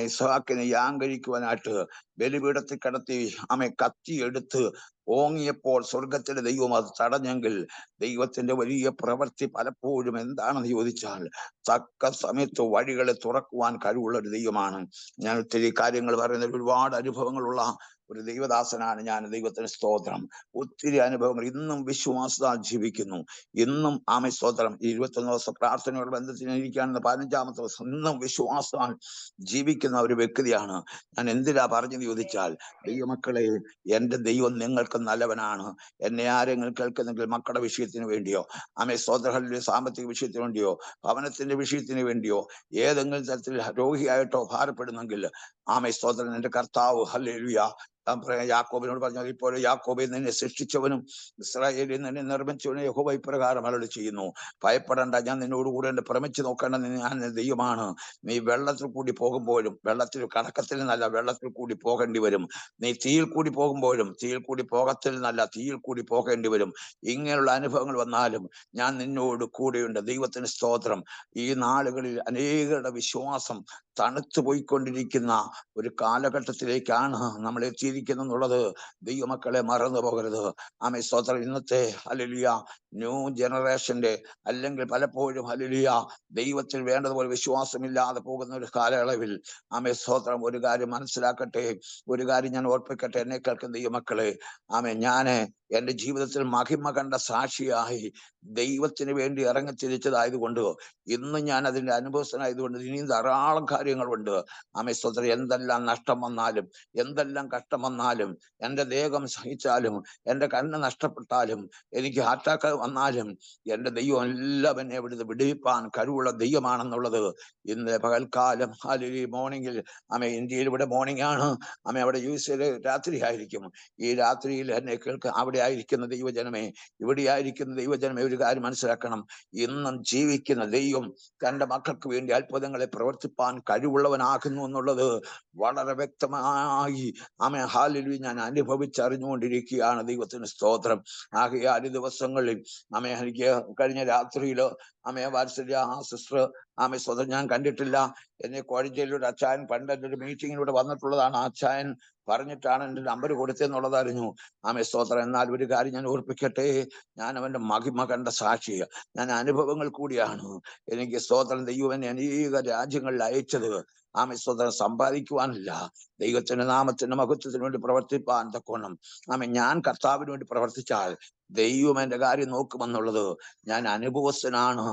ഇസ്ഹാക്കിനെ യാഗം കഴിക്കുവാനായിട്ട് ബലിപീഠത്തിൽ കിടത്തി കത്തി എടുത്ത് ഓങ്ങിയപ്പോൾ സ്വർഗത്തിലെ ദൈവം അത് തടഞ്ഞെങ്കിൽ ദൈവത്തിന്റെ വലിയ പ്രവൃത്തി പലപ്പോഴും എന്താണെന്ന് ചോദിച്ചാൽ തക്ക സമയത്ത് വഴികളെ തുറക്കുവാൻ കഴിവുള്ള ഒരു ദൈവമാണ്. ഞാൻ ഒത്തിരി കാര്യങ്ങൾ പറയുന്ന ഒരുപാട് അനുഭവങ്ങളുള്ള ഒരു ദൈവദാസനാണ് ഞാൻ. ദൈവത്തിന് സ്തോത്രം. ഒത്തിരി അനുഭവങ്ങൾ. ഇന്നും വിശ്വാസത്താൽ ജീവിക്കുന്നു. ഇന്നും സ്തോത്രം 21 ദിവസം പ്രാർത്ഥനയോട് ബന്ധത്തിന് ഇരിക്കുകയാണെന്ന് 15ാമത്തെ ദിവസം ഇന്നും വിശ്വാസത്താൽ ജീവിക്കുന്ന ഒരു വ്യക്തിയാണ് ഞാൻ. എന്തിനാ പറഞ്ഞെന്ന് ചോദിച്ചാൽ, ദൈവമക്കളെ, എന്റെ ദൈവം നിങ്ങൾക്ക് നല്ലവനാണ്. എന്നെ ആരെങ്കിലും കേൾക്കുന്നെങ്കിൽ മക്കളുടെ വിഷയത്തിന് വേണ്ടിയോ സ്തോത്രങ്ങളുടെ സാമ്പത്തിക വിഷയത്തിന് വേണ്ടിയോ ഭവനത്തിന്റെ വിഷയത്തിന് വേണ്ടിയോ ഏതെങ്കിലും തരത്തിൽ രോഗിയായിട്ടോ ഭാരപ്പെടുന്നെങ്കിൽ ആമേ സ്തോത്രം. എന്റെ കർത്താവ് ഹല്ലേലൂയ യാക്കോബിനോട് പറഞ്ഞാൽ ഇപ്പോൾ യാക്കോബിൽ നിന്നെ സൃഷ്ടിച്ചവനും ഇസ്രായേലിൽ നിന്നെ നിർമ്മിച്ചവനും യഹോവ ഇപ്രകാരം അരുളി ചെയ്യുന്നു, ഭയപ്പെടേണ്ട, ഞാൻ നിന്നോടുകൂടെ എന്റെ ഭ്രമിച്ചു നോക്കേണ്ട, ഞാൻ ദൈവമാണ്. നീ വെള്ളത്തിൽ കൂടി പോകുമ്പോഴും, വെള്ളത്തിൽ കടക്കത്തിൽ നിന്നല്ല വെള്ളത്തിൽ കൂടി പോകേണ്ടി വരും. നീ തീയിൽ കൂടി പോകുമ്പോഴും തീയിൽ കൂടി പോകത്തിൽ നിന്നല്ല തീയിൽ കൂടി പോകേണ്ടി വരും. ഇങ്ങനെയുള്ള അനുഭവങ്ങൾ വന്നാലും ഞാൻ നിന്നോട് കൂടെയുണ്ട്. ദൈവത്തിന് സ്തോത്രം. ഈ നാളുകളിൽ അനേകരുടെ വിശ്വാസം തണുത്തു പോയിക്കൊണ്ടിരിക്കുന്ന ഒരു കാലഘട്ടത്തിലേക്കാണ് നമ്മൾ എത്തിയിരിക്കുന്നത് എന്നുള്ളത് ദൈവമക്കളെ മറന്നു പോകരുത്. ആമേ സ്തോത്രം. ഇന്നത്തെ ഹല്ലേലൂയ ന്യൂ ജനറേഷന്റെ അല്ലെങ്കിൽ പലപ്പോഴും ഹല്ലേലൂയ ദൈവത്തിൽ വേണ്ടതുപോലെ വിശ്വാസമില്ലാതെ പോകുന്ന ഒരു കാലയളവിൽ ആമേ സ്തോത്രം, ഒരു കാര്യം മനസ്സിലാക്കട്ടെ, ഒരു കാര്യം ഞാൻ ഓർപ്പിക്കട്ടെ, എന്നെ കേൾക്കുന്ന ദൈവമക്കളെ. ആമേ ഞാന് എന്റെ ജീവിതത്തിൽ മഹിമ കണ്ട സാക്ഷിയായി ദൈവത്തിന് വേണ്ടി ഇറങ്ങിത്തിരിച്ചതായതുകൊണ്ട്, ഇന്ന് ഞാൻ അതിന്റെ അനുഭവസ്ഥനായതുകൊണ്ട് ഇനിയും ധാരാളം കാര്യങ്ങളുണ്ട്. ആമേ സ്തോത്രം. എന്തെല്ലാം നഷ്ടം വന്നാലും, എന്തെല്ലാം കഷ്ടം വന്നാലും, എന്റെ ദേഹം സഹിച്ചാലും, എന്റെ കണ്ണ് നഷ്ടപ്പെട്ടാലും, എനിക്ക് അറ്റാക്ക് വന്നാലും, എന്റെ ദൈവം എല്ലാം എന്നെ ഇവിടുന്ന് വിടുവിപ്പാൻ കഴിവുള്ള ദൈവമാണെന്നുള്ളത് ഇന്ന് പകൽക്കാലം അല്ലെങ്കിൽ മോർണിംഗിൽ, ആമേ ഇന്ത്യയിൽ ഇവിടെ മോർണിംഗ് ആണ്, ആമേ അവിടെ യുഎസിൽ രാത്രി ആയിരിക്കും. ഈ രാത്രിയിൽ എന്നെ അവിടെ ആയിരിക്കുന്ന ദൈവജനമേ, ഇവിടെ ആയിരിക്കുന്ന ദൈവജനമേ, ഒരു കാര്യം മനസ്സിലാക്കണം. ഇന്നും ജീവിക്കുന്ന ദൈവം തന്റെ മക്കൾക്ക് വേണ്ടി അത്ഭുതങ്ങളെ പ്രവർത്തിപ്പാൻ കഴിവുള്ളവനാകുന്നു എന്നുള്ളത് വളരെ വ്യക്തമായി ആമേ ഹല്ലേലൂയ ഞാൻ അനുഭവിച്ചറിഞ്ഞുകൊണ്ടിരിക്കുകയാണ്. ദൈവത്തിന് സ്തോത്രം. ആകയാൽ ഈ ദിവസങ്ങളിൽ ആമേ എനിക്ക് കഴിഞ്ഞ രാത്രിയില് ആമേ വാത്സല്യ ആ സിസ്റ്റർ ആമേ സ്വതം ഞാൻ കണ്ടിട്ടില്ല. എന്നെ കോഴഞ്ചേരിയുടെ അച്ചായൻ പണ്ട് എൻ്റെ ഒരു മീറ്റിങ്ങിലൂടെ വന്നിട്ടുള്ളതാണ്. ആ അച്ചായൻ പറഞ്ഞിട്ടാണ് എൻ്റെ നമ്പർ കൊടുത്തെന്നുള്ളത് അറിഞ്ഞു. ആമേ സ്തോത്രം. എന്നാൽ ഒരു കാര്യം ഞാൻ ഓർപ്പിക്കട്ടെ, ഞാൻ അവന്റെ മഹിമ കണ്ട സാക്ഷി, ഞാൻ അനുഭവങ്ങൾ കൂടിയാണ്. എനിക്ക് സ്തോത്രം, ദൈവം എന്നെ അനേക രാജ്യങ്ങളിൽ അയച്ചത് ആമേ സ്തോത്രം സമ്പാദിക്കുവാനല്ല, ദൈവത്തിന്റെ നാമത്തിന്റെ മഹത്വത്തിന് വേണ്ടി പ്രവർത്തിപ്പാൻ തക്കോണം. ആമേ ഞാൻ കർത്താവിന് വേണ്ടി പ്രവർത്തിച്ചാൽ ദൈവം എന്റെ കാര്യം നോക്കുമെന്നുള്ളത് ഞാൻ അനുഭവസ്ഥനാണ്.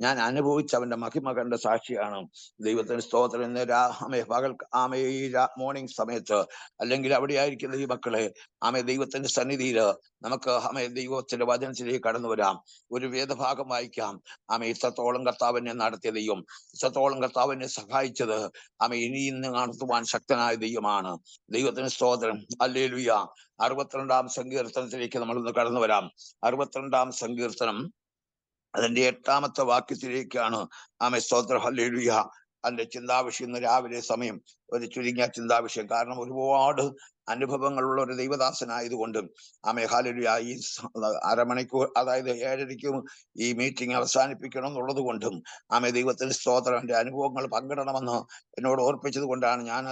ഞാൻ അനുഭവിച്ച അവന്റെ മഹിമ കണ്ട സാക്ഷിയാണ്. ദൈവത്തിന് സ്തോത്രം. ഇന്ന് പകൽ ആമേ ഈ മോർണിംഗ് സമയത്ത് അല്ലെങ്കിൽ അവിടെ ആയിരിക്കുന്ന ഈ മക്കളെ ആമേ ദൈവത്തിന്റെ സന്നിധിയില് നമുക്ക് ആമേ ദൈവത്തിന്റെ വചനത്തിലേക്ക് കടന്നു വരാം. ഒരു വേദഭാഗം വായിക്കാം. ആമേ ഇത്രത്തോളം കർത്താവിനെ നടത്തിയ ദൈവം, ഇത്രത്തോളം കർത്താവിനെ സഹായിച്ചത് ആമേ ഇന്ന് നടത്തുവാൻ ശക്തനായ ദൈവമാണ്. ദൈവത്തിന് സ്തോത്രം. ഹല്ലേലൂയ. 62-ാം സങ്കീർത്തനത്തിലേക്ക് നമ്മൾ ഇന്ന് കടന്നു വരാം. 62-ാം സങ്കീർത്തനം അതിന്റെ 8-ാമത്തെ വാക്യത്തിലേക്കാണ് ആമേ സ്തോത്രം. ഹല്ലേലൂയ. അതിന്റെ ചിന്താവിഷയം ഇന്ന് രാവിലെ സമയം ഒരു ചുരുങ്ങിയ ചിന്താവിഷയം, കാരണം ഒരുപാട് അനുഭവങ്ങളുള്ള ഒരു ദൈവദാസനായതുകൊണ്ടും ആമേ ഹല്ലേലൂയ ഈ അരമണിക്കൂർ, അതായത് 7:30 ഈ മീറ്റിംഗ് അവസാനിപ്പിക്കണം എന്നുള്ളത് കൊണ്ടും ആമേ ദൈവത്തിന് സ്തോത്രം എന്റെ അനുഭവങ്ങൾ പങ്കിടണമെന്ന് എന്നോട് ഓർപ്പിച്ചത് കൊണ്ടാണ് ഞാൻ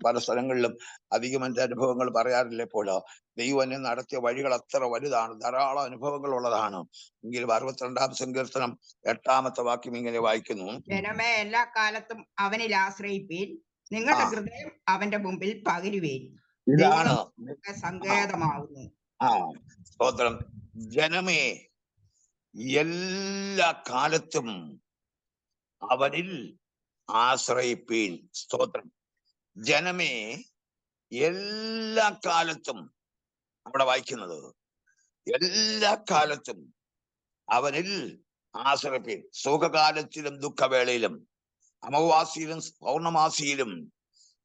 പല സ്ഥലങ്ങളിലും അധികം എന്റെ അനുഭവങ്ങൾ പറയാറില്ല. ഇപ്പോൾ ദൈവം എന്നെ നടത്തിയ വഴികൾ അത്ര വലുതാണ്, ധാരാളം അനുഭവങ്ങൾ ഉള്ളതാണ്. എങ്കിലും 62-ാം സങ്കീർത്തനം 8-ാമത്തെ വാക്യം ഇങ്ങനെ വായിക്കുന്നു: ജനമേ, എല്ലാ കാലത്തും അവനിൽ ആശ്രയിപ്പീൻ, നിങ്ങളുടെ ഹൃദയം അവന്റെ മുമ്പിൽ പകരുവേൻ. ഇതാണ് സങ്കേതമാവുന്നു. സ്തോത്രം. ജനമേ, എല്ലാ കാലത്തും അവനിൽ ആശ്രയിപ്പീൻ. സ്തോത്രം. ജനമേ, എല്ലാ കാലത്തും, അവിടെ വായിക്കുന്നത് എല്ലാ കാലത്തും അവനിൽ ആശ്രയിപ്പീൻ. സുഖകാലത്തിലും ദുഃഖവേളയിലും അമാവാസിയിലും പൗർണമാസിയിലും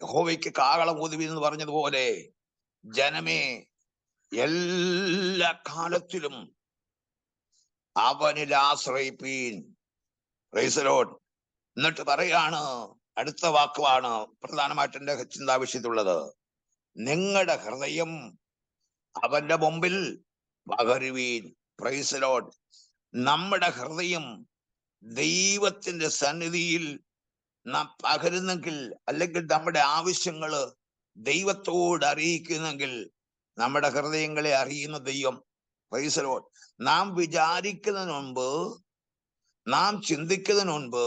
യഹോവയ്ക്ക് കാഹളം ഊതുവിൻ എന്ന് പറഞ്ഞതുപോലെ, ജനമേ എല്ലാ കാലത്തിലും അവനിൽ ആശ്രയിപ്പീൻ. Praise the Lord. എന്നിട്ട് പറയാണ്, അടുത്ത വാക്കുമാണ് പ്രധാനമായിട്ട് എന്റെ ചിന്താവിഷയത്തുള്ളത്: നിങ്ങളുടെ ഹൃദയം അവന്റെ മുമ്പിൽ പകരുവീൻ. Price the Lord. നമ്മുടെ ഹൃദയം ദൈവത്തിന്റെ സന്നിധിയിൽ നാം പകരുന്നെങ്കിൽ, അല്ലെങ്കിൽ നമ്മുടെ ആവശ്യങ്ങള് ദൈവത്തോട് അറിയിക്കുന്നെങ്കിൽ, നമ്മുടെ ഹൃദയങ്ങളെ അറിയുന്ന ദൈവം, പ്രൈസ് ദി ലോർഡ്, നാം വിചാരിക്കുന്നതിന് മുൻപ്, നാം ചിന്തിക്കുന്നതിന് മുൻപ്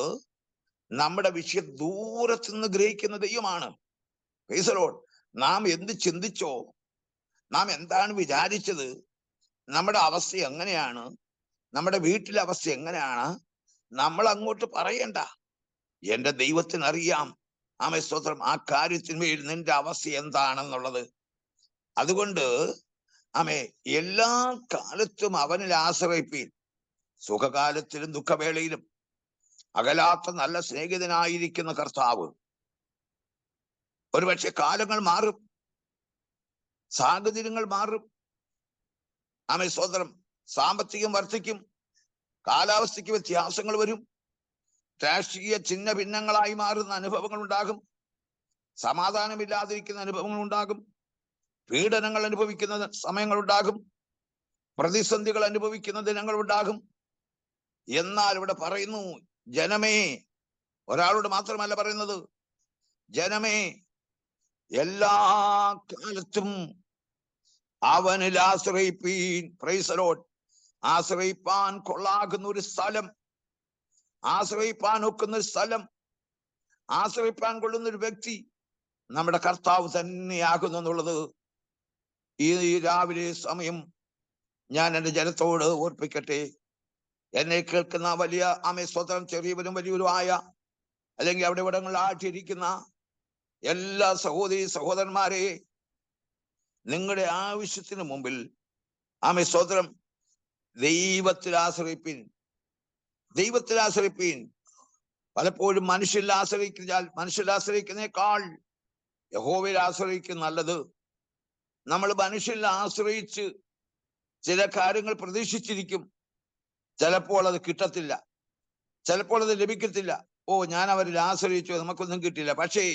നമ്മുടെ വിഷയം ദൂരത്തു നിന്ന് ഗ്രഹിക്കുന്ന ദൈവമാണ്. Price the Lord. നാം എന്ത് ചിന്തിച്ചോ, നാം എന്താണ് വിചാരിച്ചത്, നമ്മുടെ അവസ്ഥ എങ്ങനെയാണ്, നമ്മുടെ വീട്ടിലെ അവസ്ഥ എങ്ങനെയാണ്, നമ്മൾ അങ്ങോട്ട് പറയണ്ട. എന്റെ ദൈവത്തിനറിയാം ആമേ സ്തോത്രം ആ കാര്യത്തിന്മേൽ നിന്റെ അവസ്ഥ എന്താണെന്നുള്ളത്. അതുകൊണ്ട് ആമേ എല്ലാ കാലത്തും അവനിൽ ആശ്രയിപ്പീൻ. സുഖകാലത്തിലും ദുഃഖവേളയിലും അകലാത്ത നല്ല സ്നേഹിതനായിരിക്കുന്ന കർത്താവ് ഒരുപക്ഷെ കാലങ്ങൾ മാറും, സാഹചര്യങ്ങൾ മാറും. ആമേ സ്തോത്രം. സാമ്പത്തികം വർദ്ധിക്കും, കാലാവസ്ഥയ്ക്ക് വ്യത്യാസങ്ങൾ വരും, രാഷ്ട്രീയ ചിഹ്ന ഭിന്നങ്ങളായി മാറുന്ന അനുഭവങ്ങൾ ഉണ്ടാകും, സമാധാനമില്ലാതിരിക്കുന്ന അനുഭവങ്ങൾ ഉണ്ടാകും, പീഡനങ്ങൾ അനുഭവിക്കുന്ന സമയങ്ങൾ ഉണ്ടാകും, പ്രതിസന്ധികൾ അനുഭവിക്കുന്ന ദിനങ്ങൾ ഉണ്ടാകും. എന്നാൽ ഇവിടെ പറയുന്നു, ജനമേ, ഒരാളോട് മാത്രമല്ല പറയുന്നത്, ജനമേ, എല്ലാ കാലത്തും അവനിൽ ആശ്രയിപ്പീൻ. Praise the Lord. ആശ്രയിപ്പാൻ കൊള്ളാകുന്ന ഒരു സ്ഥലം, ആശ്രയിപ്പാൻ ഒക്കുന്ന ഒരു സ്ഥലം, ആശ്രയിപ്പാൻ കൊള്ളുന്ന ഒരു വ്യക്തി നമ്മുടെ കർത്താവ് തന്നെയാകുന്നു എന്നുള്ളത് ഈ രാവിലെ സമയം ഞാൻ എൻ്റെ ജനത്തോട് ഓർപ്പിക്കട്ടെ. എന്നെ കേൾക്കുന്ന വലിയ ആമേ സ്തോത്രം, ചെറിയവരും വലിയവരും ആയ, അല്ലെങ്കിൽ അവിടെ ഇവിടങ്ങളിലായിട്ടിരിക്കുന്ന എല്ലാ സഹോദരി സഹോദരന്മാരെ, നിങ്ങളുടെ ആവശ്യത്തിന് മുമ്പിൽ ആമേ സ്തോത്രം ദൈവത്തിൽ ആശ്രയിപ്പിൻ, ദൈവത്തിൽ ആശ്രയിപ്പിൻ. പലപ്പോഴും മനുഷ്യരിൽ ആശ്രയിക്കുന്നേക്കാൾ യഹോവയിൽ ആശ്രയിക്കും നല്ലത്. നമ്മൾ മനുഷ്യരിൽ ആശ്രയിച്ച് ചില കാര്യങ്ങൾ പ്രതീക്ഷിച്ചിരിക്കും, ചിലപ്പോൾ അത് കിട്ടത്തില്ല, ചിലപ്പോൾ അത് ലഭിക്കത്തില്ല. ഞാൻ അവരിൽ ആശ്രയിച്ചു, നമുക്കൊന്നും കിട്ടില്ല. പക്ഷേ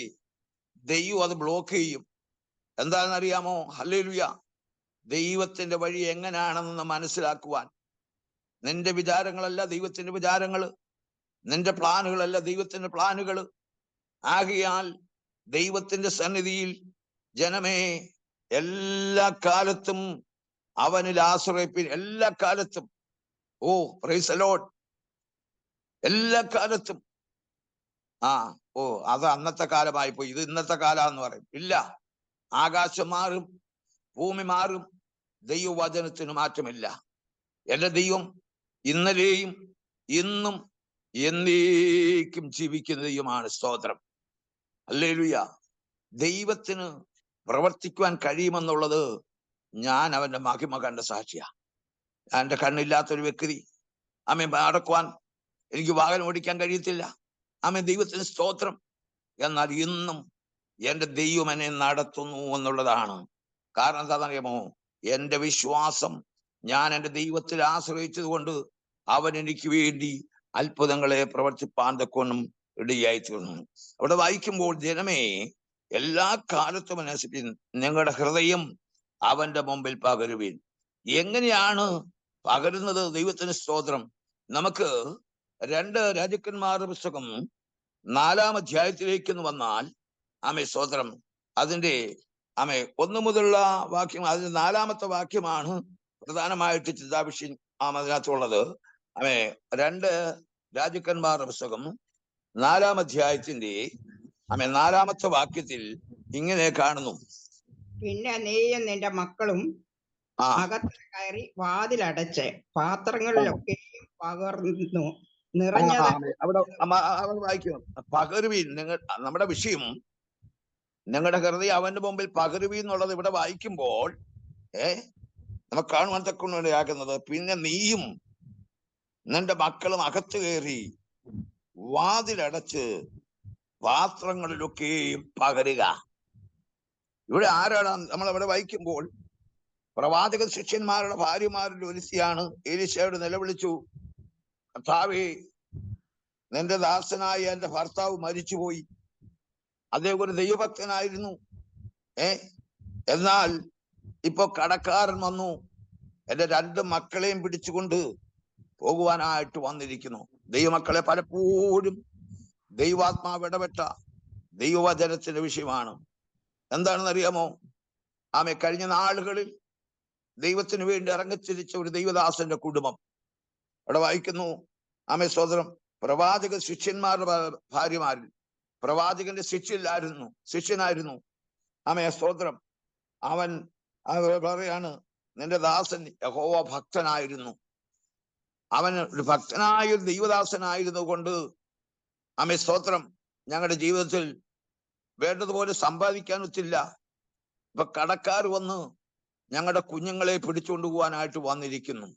ദൈവം അത് ബ്ലോക്ക് ചെയ്യും. എന്താണെന്നറിയാമോ? ഹല്ലേലൂയ. ദൈവത്തിന്റെ വഴി എങ്ങനെയാണെന്ന് മനസ്സിലാക്കുവാൻ നിന്റെ വിചാരങ്ങളല്ല ദൈവത്തിന്റെ വിചാരങ്ങൾ, നിന്റെ പ്ലാനുകളല്ല ദൈവത്തിന്റെ പ്ലാനുകൾ. ആകയാൽ ദൈവത്തിന്റെ സന്നിധിയിൽ ജനമേ, എല്ലാ കാലത്തും അവനിൽ ആശ്രയിപ്പിൻ. എല്ലാ കാലത്തും. Price the Lord. എല്ലാ കാലത്തും. അത് അന്നത്തെ കാലമായി പോയി, ഇത് ഇന്നത്തെ കാലാന്ന് പറയും. ഇല്ല, ആകാശം മാറും, ഭൂമി മാറും, ദൈവവചനത്തിന് മാറ്റമില്ല. എന്റെ ദൈവം ഇന്നലെയും ഇന്നും എന്നേക്കും ജീവിക്കുന്ന ദൈവമാണ്. സ്തോത്രം. ഹല്ലേലൂയ. ദൈവത്തിന് പ്രവർത്തിക്കുവാൻ കഴിയുമെന്നുള്ളത് ഞാൻ അവന്റെ മഹിമ കണ്ട സാക്ഷിയാ. ഞാൻ എൻ്റെ കണ്ണില്ലാത്തൊരു വ്യക്തി. അടക്കുവാൻ എനിക്ക് വാഹനം ഓടിക്കാൻ കഴിയത്തില്ല. ദൈവത്തിന് സ്തോത്രം. എന്നാൽ ഇന്നും എൻ്റെ ദൈവം എന്നെ നടത്തുന്നു എന്നുള്ളതാണ്. കാരണം എന്താണെന്നറിയാമോ? എൻ്റെ വിശ്വാസം ഞാൻ എൻ്റെ ദൈവത്തിൽ ആശ്രയിച്ചത് കൊണ്ട് അവൻ എനിക്ക് വേണ്ടി അത്ഭുതങ്ങളെ പ്രവർത്തിപ്പാൻ തക്കവണ്ണം ഇടയായി തീർന്നു. അവിടെ വായിക്കുമ്പോൾ, ജനമേ, എല്ലാ കാലത്തും അനുസരിപ്പിൻ, നിങ്ങളുടെ ഹൃദയം അവന്റെ മുമ്പിൽ പകരുവിൻ. എങ്ങനെയാണ് പകരുന്നത്? ദൈവത്തിന് സ്തോത്രം. നമുക്ക് 2 രാജാക്കന്മാരുടെ പുസ്തകം 4-ാം അധ്യായത്തിലേക്ക് വന്നാൽ സ്തോത്രം, അതിന്റെ 1 മുതലുള്ള വാക്യം, അതിന്റെ 4-ാമത്തെ വാക്യമാണ് പ്രധാനമായിട്ട് ചിന്താവിഷയം അതിനകത്തുള്ളത്. 2 രാജാക്കന്മാരുടെ പുസ്തകം 4-ാം അധ്യായത്തിന്റെ 4-ാമത്തെ വാക്യത്തിൽ ഇങ്ങനെ കാണുന്നു: പിന്നെ നീയും നിന്റെ മക്കളും അകത്ത് കയറി വാതിലടച്ച് പാത്രങ്ങളിലൊക്കെയും പകർന്നു നിറഞ്ഞത്. അവിടെ വായിക്കണം, പകരുവീൻ. നമ്മുടെ വിഷയം നിങ്ങളുടെ ഹൃദയം അവന്റെ മുമ്പിൽ പകരുവീൻ എന്നുള്ളത് ഇവിടെ വായിക്കുമ്പോൾ നമുക്ക് കാണുവാൻ തക്കവണ്ണമാകുന്നത്, പിന്നെ നീയും നിന്റെ മക്കളും അകത്ത് കയറി വാതിലടച്ച് പാത്രങ്ങളിലൊക്കെയും പകരുക. ഇവിടെ ആരാണ്? നമ്മളവിടെ വായിക്കുമ്പോൾ പ്രവാചക ശിഷ്യന്മാരുടെ ഭാര്യമാരിൽ ഒരുത്തിയാണ് എലീശയോട് നിലവിളിച്ചു, കർത്താവേ, നിന്റെ ദാസനായ എന്റെ ഭർത്താവ് മരിച്ചുപോയി. അദ്ദേഹം ഒരു ദൈവഭക്തനായിരുന്നു. എന്നാൽ ഇപ്പൊ കടക്കാരൻ വന്നു, എന്റെ 2 മക്കളെയും പിടിച്ചുകൊണ്ട് പോകുവാനായിട്ട് വന്നിരിക്കുന്നു. ദൈവമക്കളെ, പലപ്പോഴും ദൈവാത്മാവ് ഇടപെട്ട ദൈവവചനത്തിന്റെ വിഷയമാണ്. എന്താണെന്നറിയാമോ? കഴിഞ്ഞ നാളുകളിൽ ദൈവത്തിന് വേണ്ടി ഇറങ്ങിത്തിരിച്ച ഒരു ദൈവദാസന്റെ കുടുംബം അവിടെ വായിക്കുന്നു. സ്തോത്രം, പ്രവാചക ശിഷ്യന്മാരുടെ ഭാര്യമാരിൽ പ്രവാചകന്റെ ശിഷ്യനായിരുന്നു. സ്തോത്രം. അവൻ പറയാണ്, നിന്റെ ദാസൻ യഹോവ ഭക്തനായിരുന്നു. അവൻ ഒരു ഭക്തനായ ഒരു ദൈവദാസനായിരുന്നു കൊണ്ട് സ്തോത്രം, ഞങ്ങളുടെ ജീവിതത്തിൽ വേണ്ടതുപോലെ സമ്പാദിക്കാൻ ഒത്തില്ല. ഇപ്പൊ കടക്കാർ വന്ന് ഞങ്ങളുടെ കുഞ്ഞുങ്ങളെ പിടിച്ചുകൊണ്ടു പോകാനായിട്ട് വന്നിരിക്കുന്നു.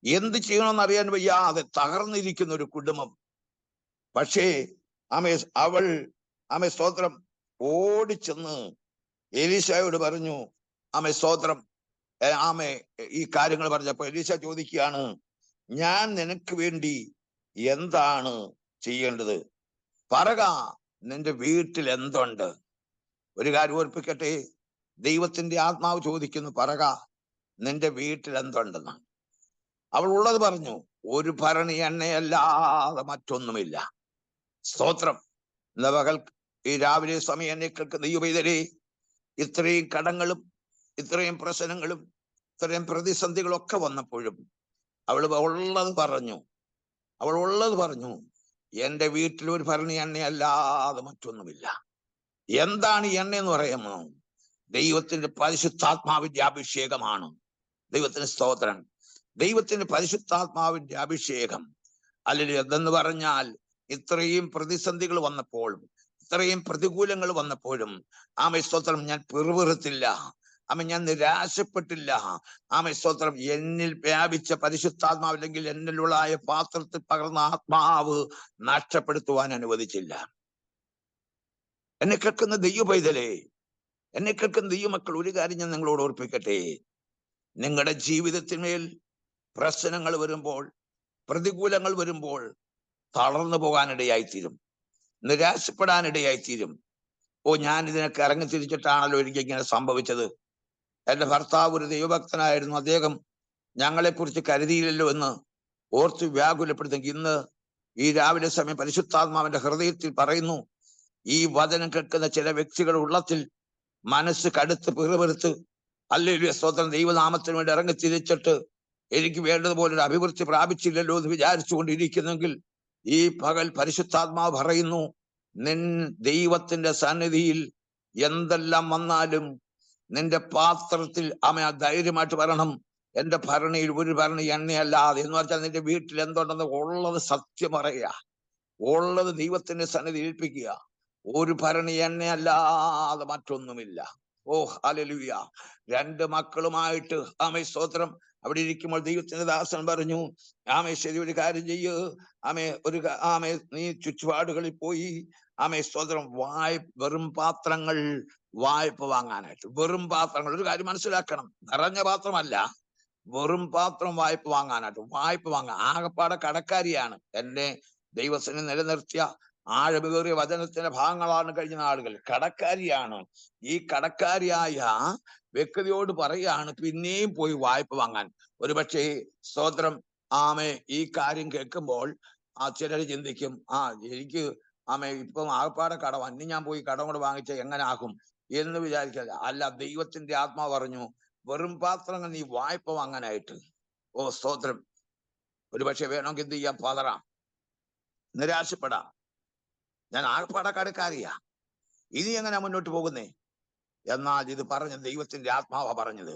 എന്ത് ചെയ്യണമെന്ന് അറിയാൻ വയ്യാതെ തകർന്നിരിക്കുന്ന ഒരു കുടുംബം. പക്ഷേ അവൾ സ്തോത്രം ഓടിച്ചെന്ന് എലീശയോട് പറഞ്ഞു. ആമേ സ്തോത്രം. ആമേ ഈ കാര്യങ്ങൾ പറഞ്ഞപ്പോ എലീശ ചോദിക്കുകയാണ്, ഞാൻ നിനക്ക് വേണ്ടി എന്താണ് ചെയ്യേണ്ടത്? പറക, നിന്റെ വീട്ടിൽ എന്തുണ്ട്? ഒരു കാര്യം ഓർപ്പിക്കട്ടെ, ദൈവത്തിന്റെ ആത്മാവ് ചോദിക്കുന്നു, പറക നിന്റെ വീട്ടിൽ എന്തുണ്ടെന്ന്. അവൾ ഉള്ളത് പറഞ്ഞു, ഒരു ഭരണി എണ്ണയല്ലാതെ മറ്റൊന്നുമില്ല. സ്തോത്രം. ഇന്ന് പകൽ ഈ രാവിലെ സമയം എന്നെ കേൾക്കുന്ന ദൈവപൈതലേ, ഇത്രയും കടങ്ങളും ഇത്രയും പ്രശ്നങ്ങളും ഇത്രയും പ്രതിസന്ധികളും ഒക്കെ വന്നപ്പോഴും അവൾ ഉള്ളത് പറഞ്ഞു, എന്റെ വീട്ടിൽ ഒരു ഭരണി എണ്ണയല്ലാതെ മറ്റൊന്നുമില്ല. എന്താണ് ഈ എണ്ണ എന്ന് പറയുമോ? ദൈവത്തിന്റെ പരിശുദ്ധാത്മാവിന്റെ അഭിഷേകമാണ്. ദൈവത്തിന് സ്തോത്രം. ദൈവത്തിന്റെ പരിശുദ്ധാത്മാവിന്റെ അഭിഷേകം. അല്ലെങ്കിൽ എന്തെന്ന് പറഞ്ഞാൽ, ഇത്രയും പ്രതിസന്ധികൾ വന്നപ്പോഴും ഇത്രയും പ്രതികൂലങ്ങൾ വന്നപ്പോഴും ആമേ സ്തോത്രം, ഞാൻ പിറുപിറുത്തില്ല. ആമേ, ഞാൻ നിരാശപ്പെട്ടില്ല. ആമേ സ്തോത്രം. എന്നിൽ വ്യാപിച്ച പരിശുദ്ധാത്മാവ്, അല്ലെങ്കിൽ എന്നിലുള്ള പാത്രത്തിൽ പകർന്ന ആത്മാവ് നഷ്ടപ്പെടുത്തുവാൻ അനുവദിച്ചില്ല. എന്നെ കേൾക്കുന്ന ദൈവപൈതലേ, എന്നെ കേൾക്കുന്ന ദൈവമക്കൾ, ഒരു കാര്യം ഞാൻ നിങ്ങളോട് ഓർപ്പിക്കട്ടെ. നിങ്ങളുടെ ജീവിതത്തിന്മേൽ പ്രശ്നങ്ങൾ വരുമ്പോൾ, പ്രതികൂലങ്ങൾ വരുമ്പോൾ തളർന്നു പോകാനിടയായിത്തീരും, നിരാശപ്പെടാനിടയായിത്തീരും. ഞാൻ ഇതിനൊക്കെ ഇറങ്ങി തിരിച്ചിട്ടാണല്ലോ എനിക്ക് ഇങ്ങനെ സംഭവിച്ചത്. എന്റെ ഭർത്താവ് ഒരു ദൈവഭക്തനായിരുന്നു, അദ്ദേഹം ഞങ്ങളെക്കുറിച്ച് കരുതിയില്ലല്ലോ എന്ന് ഓർത്ത് വ്യാകുലപ്പെടുന്നെങ്കിൽ, ഇന്ന് ഈ രാവിലെ സമയം പരിശുദ്ധാത്മാവിന്റെ ഹൃദയത്തിൽ പറയുന്നു, ഈ വചനം കേൾക്കുന്ന ചില വ്യക്തികളുടെ ഉള്ളത്തിൽ മനസ്സ് കടുത്ത് പിറുപിറുത്ത്, ഹല്ലേലൂയ സ്തോത്രം, ദൈവനാമത്തിന് വേണ്ടി ഇറങ്ങി തിരിച്ചിട്ട് എനിക്ക് വേണ്ടതുപോലെ ഒരു അഭിവൃദ്ധി പ്രാപിച്ചില്ലല്ലോ എന്ന് വിചാരിച്ചു കൊണ്ടിരിക്കുന്നെങ്കിൽ, ഈ പകൽ പരിശുദ്ധാത്മാവ് പറയുന്നു, ദൈവത്തിന്റെ സന്നിധിയിൽ എന്തെല്ലാം വന്നാലും നിന്റെ പാത്രത്തിൽ ധൈര്യമായിട്ട് വരണം. എന്റെ ഭരണിയിൽ ഒരു ഭരണി എണ്ണയല്ലാതെ, എന്ന് പറഞ്ഞാൽ നിന്റെ വീട്ടിൽ എന്തുണ്ടെന്ന് ഉള്ളത് സത്യം പറയുക, ഉള്ളത് ദൈവത്തിന്റെ സന്നിധി ഏൽപ്പിക്കുക. ഒരു ഭരണി എണ്ണയല്ലാതെ മറ്റൊന്നുമില്ല. ഹല്ലേലൂയ. 2 മക്കളുമായിട്ട് ആമേ സ്തോത്രം അവിടെ ഇരിക്കുമ്പോൾ ദൈവത്തിന്റെ ദാസൻ പറഞ്ഞു, ആമേ ശരി, ഒരു കാര്യം ചെയ്യ്, ആമേ നീ ചുറ്റുപാടുകളിൽ പോയി ആമേ സ്തോത്രം വെറും പാത്രങ്ങൾ വായ്പ വാങ്ങാനായിട്ട്. വെറും പാത്രങ്ങൾ, ഒരു കാര്യം മനസ്സിലാക്കണം, നിറഞ്ഞ പാത്രമല്ല, വെറും പാത്രം വായ്പ വാങ്ങാനായിട്ട്. വായ്പ വാങ്ങാൻ ആകപ്പാടെ കടക്കാരിയാണ്. എന്നെ ദൈവത്തിന് നിലനിർത്തിയ ആഴമേറിയ വചനത്തിന്റെ ഭാഗങ്ങളാണ് കഴിഞ്ഞ നാളുകൾ. കടക്കാരിയാണ്. ഈ കടക്കാരിയായ വ്യക്തിയോട് പറയാണ് പിന്നെയും പോയി വായ്പ വാങ്ങാൻ. ഒരുപക്ഷെ സ്തോത്രം ആമേ ഈ കാര്യം കേൾക്കുമ്പോൾ ചിലർ ചിന്തിക്കും, എനിക്ക് ആമേ ഇപ്പം ആകപ്പാടെ കടം, അന്ന് ഞാൻ പോയി കടം കൊണ്ട് വാങ്ങിച്ച എങ്ങനെ ആകും എന്ന് വിചാരിക്കല്ല. അല്ല, ദൈവത്തിന്റെ ആത്മാവ് പറഞ്ഞു, വെറും പാത്രങ്ങൾ നീ വായ്പ വാങ്ങാനായിട്ട്. സ്തോത്രം. ഒരുപക്ഷെ വേണമെങ്കിൽ എന്ത് ചെയ്യാം, പതറാം, നിരാശപ്പെടാം. ഞാൻ ആകപ്പാടെ കടക്കാരിയാ, ഇനി എങ്ങനെ മുന്നോട്ട് പോകുന്നേ? എന്നാൽ ഇത് പറഞ്ഞ ദൈവത്തിന്റെ ആത്മാവ പറഞ്ഞത്.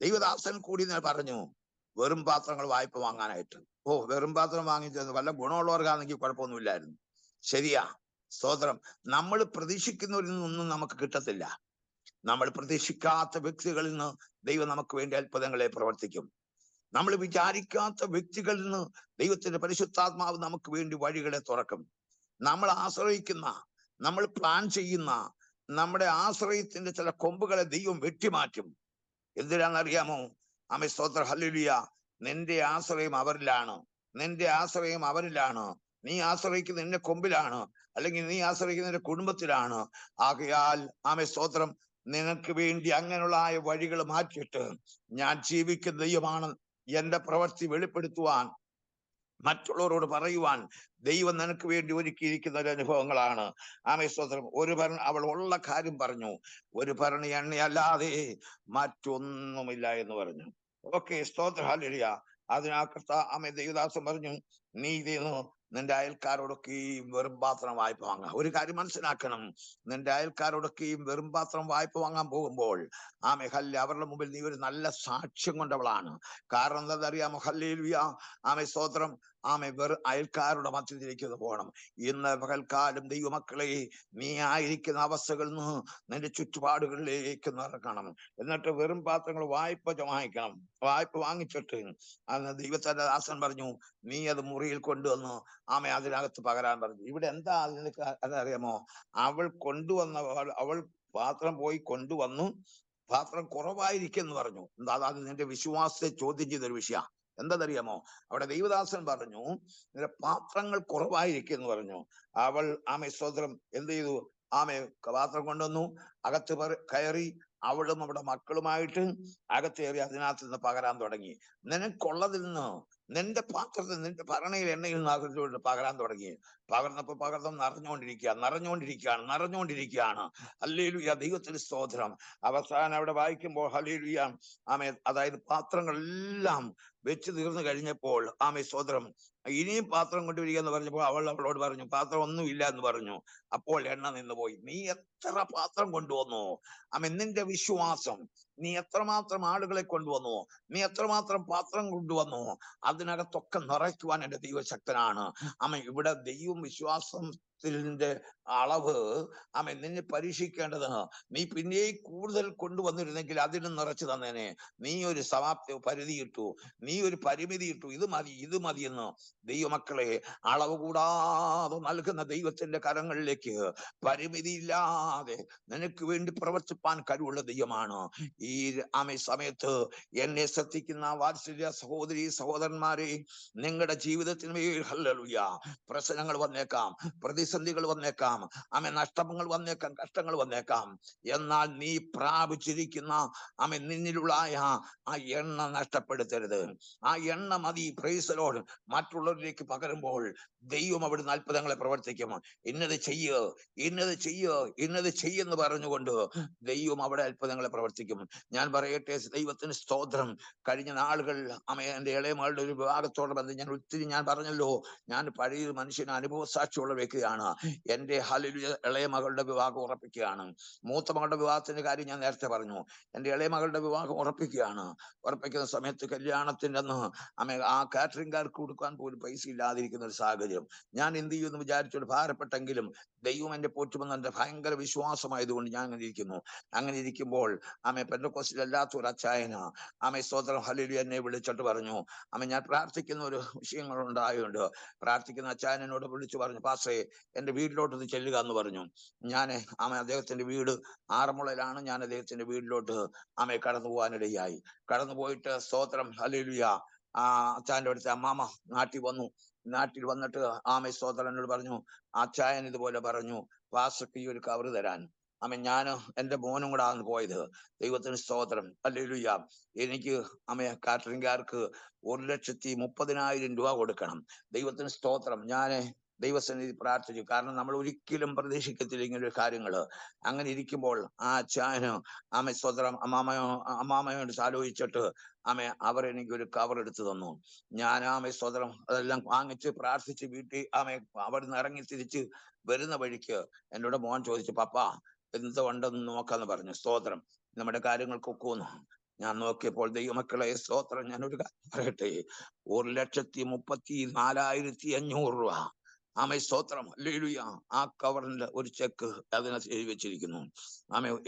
ദൈവദാസൻ കൂടി പറഞ്ഞു, വെറും പാത്രങ്ങൾ വായ്പ വാങ്ങാനായിട്ട്. വെറും പാത്രം വാങ്ങിച്ചത് വല്ല ഗുണമുള്ളവർക്കാണെങ്കിൽ കുഴപ്പമൊന്നുമില്ലായിരുന്നു. ശരിയാ, സ്തോത്രം. നമ്മൾ പ്രതീക്ഷിക്കുന്നവരിൽ നിന്നൊന്നും നമുക്ക് കിട്ടത്തില്ല. നമ്മൾ പ്രതീക്ഷിക്കാത്ത വ്യക്തികളിൽ നിന്ന് ദൈവം നമുക്ക് വേണ്ടി അത്ഭുതങ്ങളെ പ്രവർത്തിക്കും. നമ്മൾ വിചാരിക്കാത്ത വ്യക്തികളിൽ നിന്ന് ദൈവത്തിന്റെ പരിശുദ്ധാത്മാവ് നമുക്ക് വേണ്ടി വഴികളെ തുറക്കും. നമ്മൾ ആശ്രയിക്കുന്ന, നമ്മൾ പ്ലാൻ ചെയ്യുന്ന നമ്മുടെ ആശ്രയത്തിന്റെ ചില കൊമ്പുകളെ ദൈവം വെട്ടിമാറ്റും. എന്തിനാണെന്നറിയാമോ? ആമേ സ്തോത്രം, ഹല്ലേലൂയ. നിന്റെ ആശ്രയം അവരിലാണ്, നിന്റെ ആശ്രയം അവരിലാണ്. നീ ആശ്രയിക്കുന്ന നിന്റെ കൊമ്പിലാണ്, അല്ലെങ്കിൽ നീ ആശ്രയിക്കുന്ന നിന്റെ കുടുംബത്തിലാണ്. ആകയാൽ ആമേ സ്തോത്രം, നിനക്ക് വേണ്ടി അങ്ങനെയുള്ള വഴികൾ മാറ്റിയിട്ട് ഞാൻ ജീവിക്കുന്ന ദൈവമാണ്, എന്റെ പ്രവൃത്തി വെളിപ്പെടുത്തുവാൻ, മറ്റുള്ളവരോട് പറയുവാൻ ദൈവം നിനക്ക് വേണ്ടി ഒരുക്കിയിരിക്കുന്ന ഒരു അനുഭവങ്ങളാണ്. ആമേ സ്തോത്രം. അവൾ ഉള്ള കാര്യം പറഞ്ഞു, ഒരു ഭരണി എണ്ണയല്ലാതെ മറ്റൊന്നുമില്ല എന്ന് പറഞ്ഞു. സ്തോത്രം, ഹല്ലേലൂയ. അതിനകത്ത ആമേ ദൈവദാസൻ പറഞ്ഞു, നീ ഇതേന്ന് നിന്റെ അയൽക്കാരോടൊക്കെയും വെറും പാത്രം വായ്പ വാങ്ങാം. ഒരു കാര്യം മനസ്സിലാക്കണം, നിന്റെ അയൽക്കാരോടൊക്കെയും വെറും പാത്രം വായ്പ വാങ്ങാൻ പോകുമ്പോൾ ആമേ അവരുടെ മുമ്പിൽ നീ ഒരു നല്ല സാക്ഷ്യം കൊണ്ടവളാണ്. കാരണം എന്താണെന്നറിയാമോ? ഹല്ലേലൂയ. ആമേ സ്തോത്രം. വെറും അയൽക്കാരുടെ മധ്യത്തിലേക്ക് പോകണം. ഇന്ന് പകൽക്കാലം ദൈവമക്കളെ, നീ ആയിരിക്കുന്ന അവസ്ഥകളിൽ നിന്ന് നിന്റെ ചുറ്റുപാടുകളിലേക്ക് നടക്കണം. എന്നിട്ട് വെറും പാത്രങ്ങൾ വായ്പ വാങ്ങിക്കണം. വായ്പ വാങ്ങിച്ചിട്ട് അന്ന് ദൈവത്തിന്റെ ദാസൻ പറഞ്ഞു, നീ അത് മുറിയിൽ കൊണ്ടുവന്നു അതിനകത്ത് പകരാൻ പറഞ്ഞു. ഇവിടെ എന്താ അതറിയാമോ? അവൾ കൊണ്ടുവന്ന അവൾ പാത്രം പോയി കൊണ്ടുവന്നു, പാത്രം കുറവായിരിക്കും പറഞ്ഞു. അതായത് നിന്റെ വിശ്വാസത്തെ ചോദ്യം ചെയ്തൊരു വിഷയം. എന്താണെന്നറിയാമോ? അവിടെ ദൈവദാസൻ പറഞ്ഞു, നിന്റെ പാത്രങ്ങൾ കുറവായിരിക്കും എന്ന് പറഞ്ഞു. അവൾ സ്വതന്ത്രം എന്ത് ചെയ്തു? പാത്രം കൊണ്ടുവന്നു, അകത്ത് കയറി, അവളും അവിടെ മക്കളുമായിട്ട് അകത്തേറി അതിനകത്ത് നിന്ന് പകരാൻ തുടങ്ങി. നിനക്കുള്ളതിൽ നിന്ന്, നിന്റെ പാത്രത്തിൽ, നിന്റെ ഭരണയിൽ എണ്ണയിൽ നിന്ന് പകരാൻ തുടങ്ങി. പകർന്ന് നിറഞ്ഞുകൊണ്ടിരിക്കുകയാണ്. ഹല്ലേലൂയ, ദൈവത്തിന് സ്തോത്രം. അവസാനം അവിടെ വായിക്കുമ്പോൾ ഹല്ലേലൂയ, അതായത് പാത്രങ്ങളെല്ലാം വെച്ച് തീർന്നു കഴിഞ്ഞപ്പോൾ സ്തോത്രം, ഇനിയും പാത്രം കൊണ്ടുവരിക എന്ന് പറഞ്ഞപ്പോൾ അവളോട് പറഞ്ഞു, പാത്രം ഒന്നുമില്ല എന്ന് പറഞ്ഞു. അപ്പോൾ എണ്ണ നിന്നുപോയി. നീ എത്ര പാത്രം കൊണ്ടുവന്നു? നിന്റെ വിശ്വാസം, നീ എത്രമാത്രം ആളുകളെ കൊണ്ടുവന്നു, നീ എത്രമാത്രം പാത്രം കൊണ്ടുവന്നു, അതിനകത്തൊക്കെ നിറയ്ക്കുവാൻ എന്റെ ദൈവശക്തനാണ്. ഇവിടെ ദൈവം വിശ്വാസത്തിന്റെ അളവ് നിന്നെ പരീക്ഷിക്കേണ്ടത്. നീ പിന്നെയും കൂടുതൽ കൊണ്ടുവന്നിരുന്നെങ്കിൽ അതിന് നിറച്ചു തന്നേനെ. നീ ഒരു സമാപ്തി പരിധിയിട്ടു, നീ ഒരു പരിമിതി ഇട്ടു. ഇത് മതി എന്ന് ദൈവമക്കളെ, അളവ് കൂടാതെ നൽകുന്ന ദൈവത്തിന്റെ കരങ്ങളിലേക്ക് പരിമിതിയില്ലാതെ നിനക്ക് വേണ്ടി പ്രവർത്തിപ്പാൻ കഴിവുള്ള ദൈവമാണ്. ഈ സമയത്ത് എന്നെ ശ്രദ്ധിക്കുന്ന വാത്സല്യ സഹോദരി സഹോദരന്മാരെ, നിങ്ങളുടെ ജീവിതത്തിന് ഹല്ലേലൂയ പ്രശ്നങ്ങൾ വന്നേക്കാം, പ്രതിസന്ധികൾ വന്നേക്കാം, നഷ്ടങ്ങൾ വന്നേക്കാം, കഷ്ടങ്ങൾ വന്നേക്കാം. എന്നാൽ നീ പ്രാപിച്ചിരിക്കുന്ന നിന്നിലുള്ള ആ എണ്ണ നഷ്ടപ്പെടുത്തരുത്. ആ എണ്ണ മതി. Price the Lord. മറ്റുള്ളവരിലേക്ക് പകരുമ്പോൾ ദൈവം അവിടുന്ന് അത്ഭുതങ്ങളെ പ്രവർത്തിക്കും. ഇന്നത് ചെയ്യെന്ന് പറഞ്ഞുകൊണ്ട് ദൈവം അവിടെ അത്ഭുതങ്ങളെ പ്രവർത്തിക്കും. ഞാൻ പറയട്ടെ, ദൈവത്തിന് സ്തോത്രം. കഴിഞ്ഞ നാളുകൾ എന്റെ ഇളയമകളുടെ ഒരു വിവാഹത്തോടെ ബന്ധം ഞാൻ പറഞ്ഞല്ലോ, ഞാൻ പഴയ മനുഷ്യന് അനുഭവ സാക്ഷിയുള്ള വ്യക്തിയാണ്. എന്റെ ഹല്ലേലൂയ ഇളയ മകളുടെ വിവാഹം ഉറപ്പിക്കുകയാണ്. മൂത്ത മകളുടെ വിവാഹത്തിന്റെ കാര്യം ഞാൻ നേരത്തെ പറഞ്ഞു. എന്റെ ഇളയ മകളുടെ വിവാഹം ഉറപ്പിക്കുന്ന സമയത്ത് കല്യാണത്തിന്റെ അന്ന് ആ കാറ്ററിംഗുകാർക്ക് കൊടുക്കാൻ പോലും പൈസ ഇല്ലാതിരിക്കുന്ന ഒരു സാഹചര്യം. ഞാൻ എന്ത് ചെയ്യുമെന്ന് വിചാരിച്ചൊരു ഭാരപ്പെട്ടെങ്കിലും ദൈവം എന്റെ പോറ്റുമെന്ന് എന്റെ ഭയങ്കര വിശ്വാസമായതുകൊണ്ട് ഞാൻ അങ്ങനെ ഇരിക്കുമ്പോൾ പെന്തക്കോസ്തിലല്ലാത്ത ഒരു അച്ചായന സ്തോത്രം ഹല്ലേലൂയ എന്നെ വിളിച്ചിട്ട് പറഞ്ഞു, ഞാൻ പ്രാർത്ഥിക്കുന്ന ഒരു വിഷയങ്ങൾ ഉണ്ടായതുകൊണ്ട് പ്രാർത്ഥിക്കുന്ന അച്ചായനോട് വിളിച്ചു പറഞ്ഞു, പാസ്റ്ററേ എന്റെ വീട്ടിലോട്ട് ചെല്ലുക എന്ന് പറഞ്ഞു. ഞാൻ അദ്ദേഹത്തിന്റെ വീട് ആറന്മുളയിലാണ്. ഞാൻ അദ്ദേഹത്തിന്റെ വീട്ടിലോട്ട് കടന്നു പോകാനിടയായി. കടന്നുപോയിട്ട് സ്തോത്രം ഹല്ലേലൂയ അച്ചായന്റെ അടുത്ത് അമ്മാമ നാട്ടിൽ വന്നിട്ട് സ്തോത്രം എന്നോട് പറഞ്ഞു, അച്ചായൻ ഇതുപോലെ പറഞ്ഞു, പാസ്റ്റർക്ക് ഈ ഒരു കവറ് തരാൻ. ഞാന് എന്റെ മോനും കൂടെ ആണ് പോയത്. ദൈവത്തിന് സ്തോത്രം ഹല്ലേലൂയ. എനിക്ക് കാറ്ററിംഗുകാർക്ക് 1,30,000 രൂപ കൊടുക്കണം. ദൈവത്തിന് സ്തോത്രം. ഞാന് ദൈവസന്നിധി പ്രാർത്ഥിച്ചു. കാരണം നമ്മൾ ഒരിക്കലും പ്രതീക്ഷിക്കത്തില്ല ഇങ്ങനെ കാര്യങ്ങള്. അങ്ങനെ ഇരിക്കുമ്പോൾ ആ അച്ചായന് സ്തോത്രം അമ്മാമയോട് ആലോചിച്ചിട്ട് അവർ എനിക്കൊരു കവർ എടുത്തു തന്നു. ഞാൻ സ്തോത്രം അതെല്ലാം വാങ്ങിച്ച് പ്രാർത്ഥിച്ച് വീട്ടിൽ അവിടെ നിന്ന് ഇറങ്ങി തിരിച്ച് വരുന്ന വഴിക്ക് എന്നോട് മോൻ ചോദിച്ചു, പപ്പ എന്തുകൊണ്ടെന്ന് നോക്കാന്ന് പറഞ്ഞു. സ്തോത്രം, നമ്മുടെ കാര്യങ്ങൾക്കൊക്കെ ഒന്ന് ഞാൻ നോക്കിയപ്പോൾ ദൈവമക്കളെ സ്തോത്രം, ഞാനൊരു കാര്യം പറയട്ടെ, 1,34,500 രൂപ സ്തോത്രം ഹല്ലേലൂയ. ആ കവറിന്റെ ഒരു ചെക്ക് അതിനകത്ത് എഴുതി വെച്ചിരിക്കുന്നു.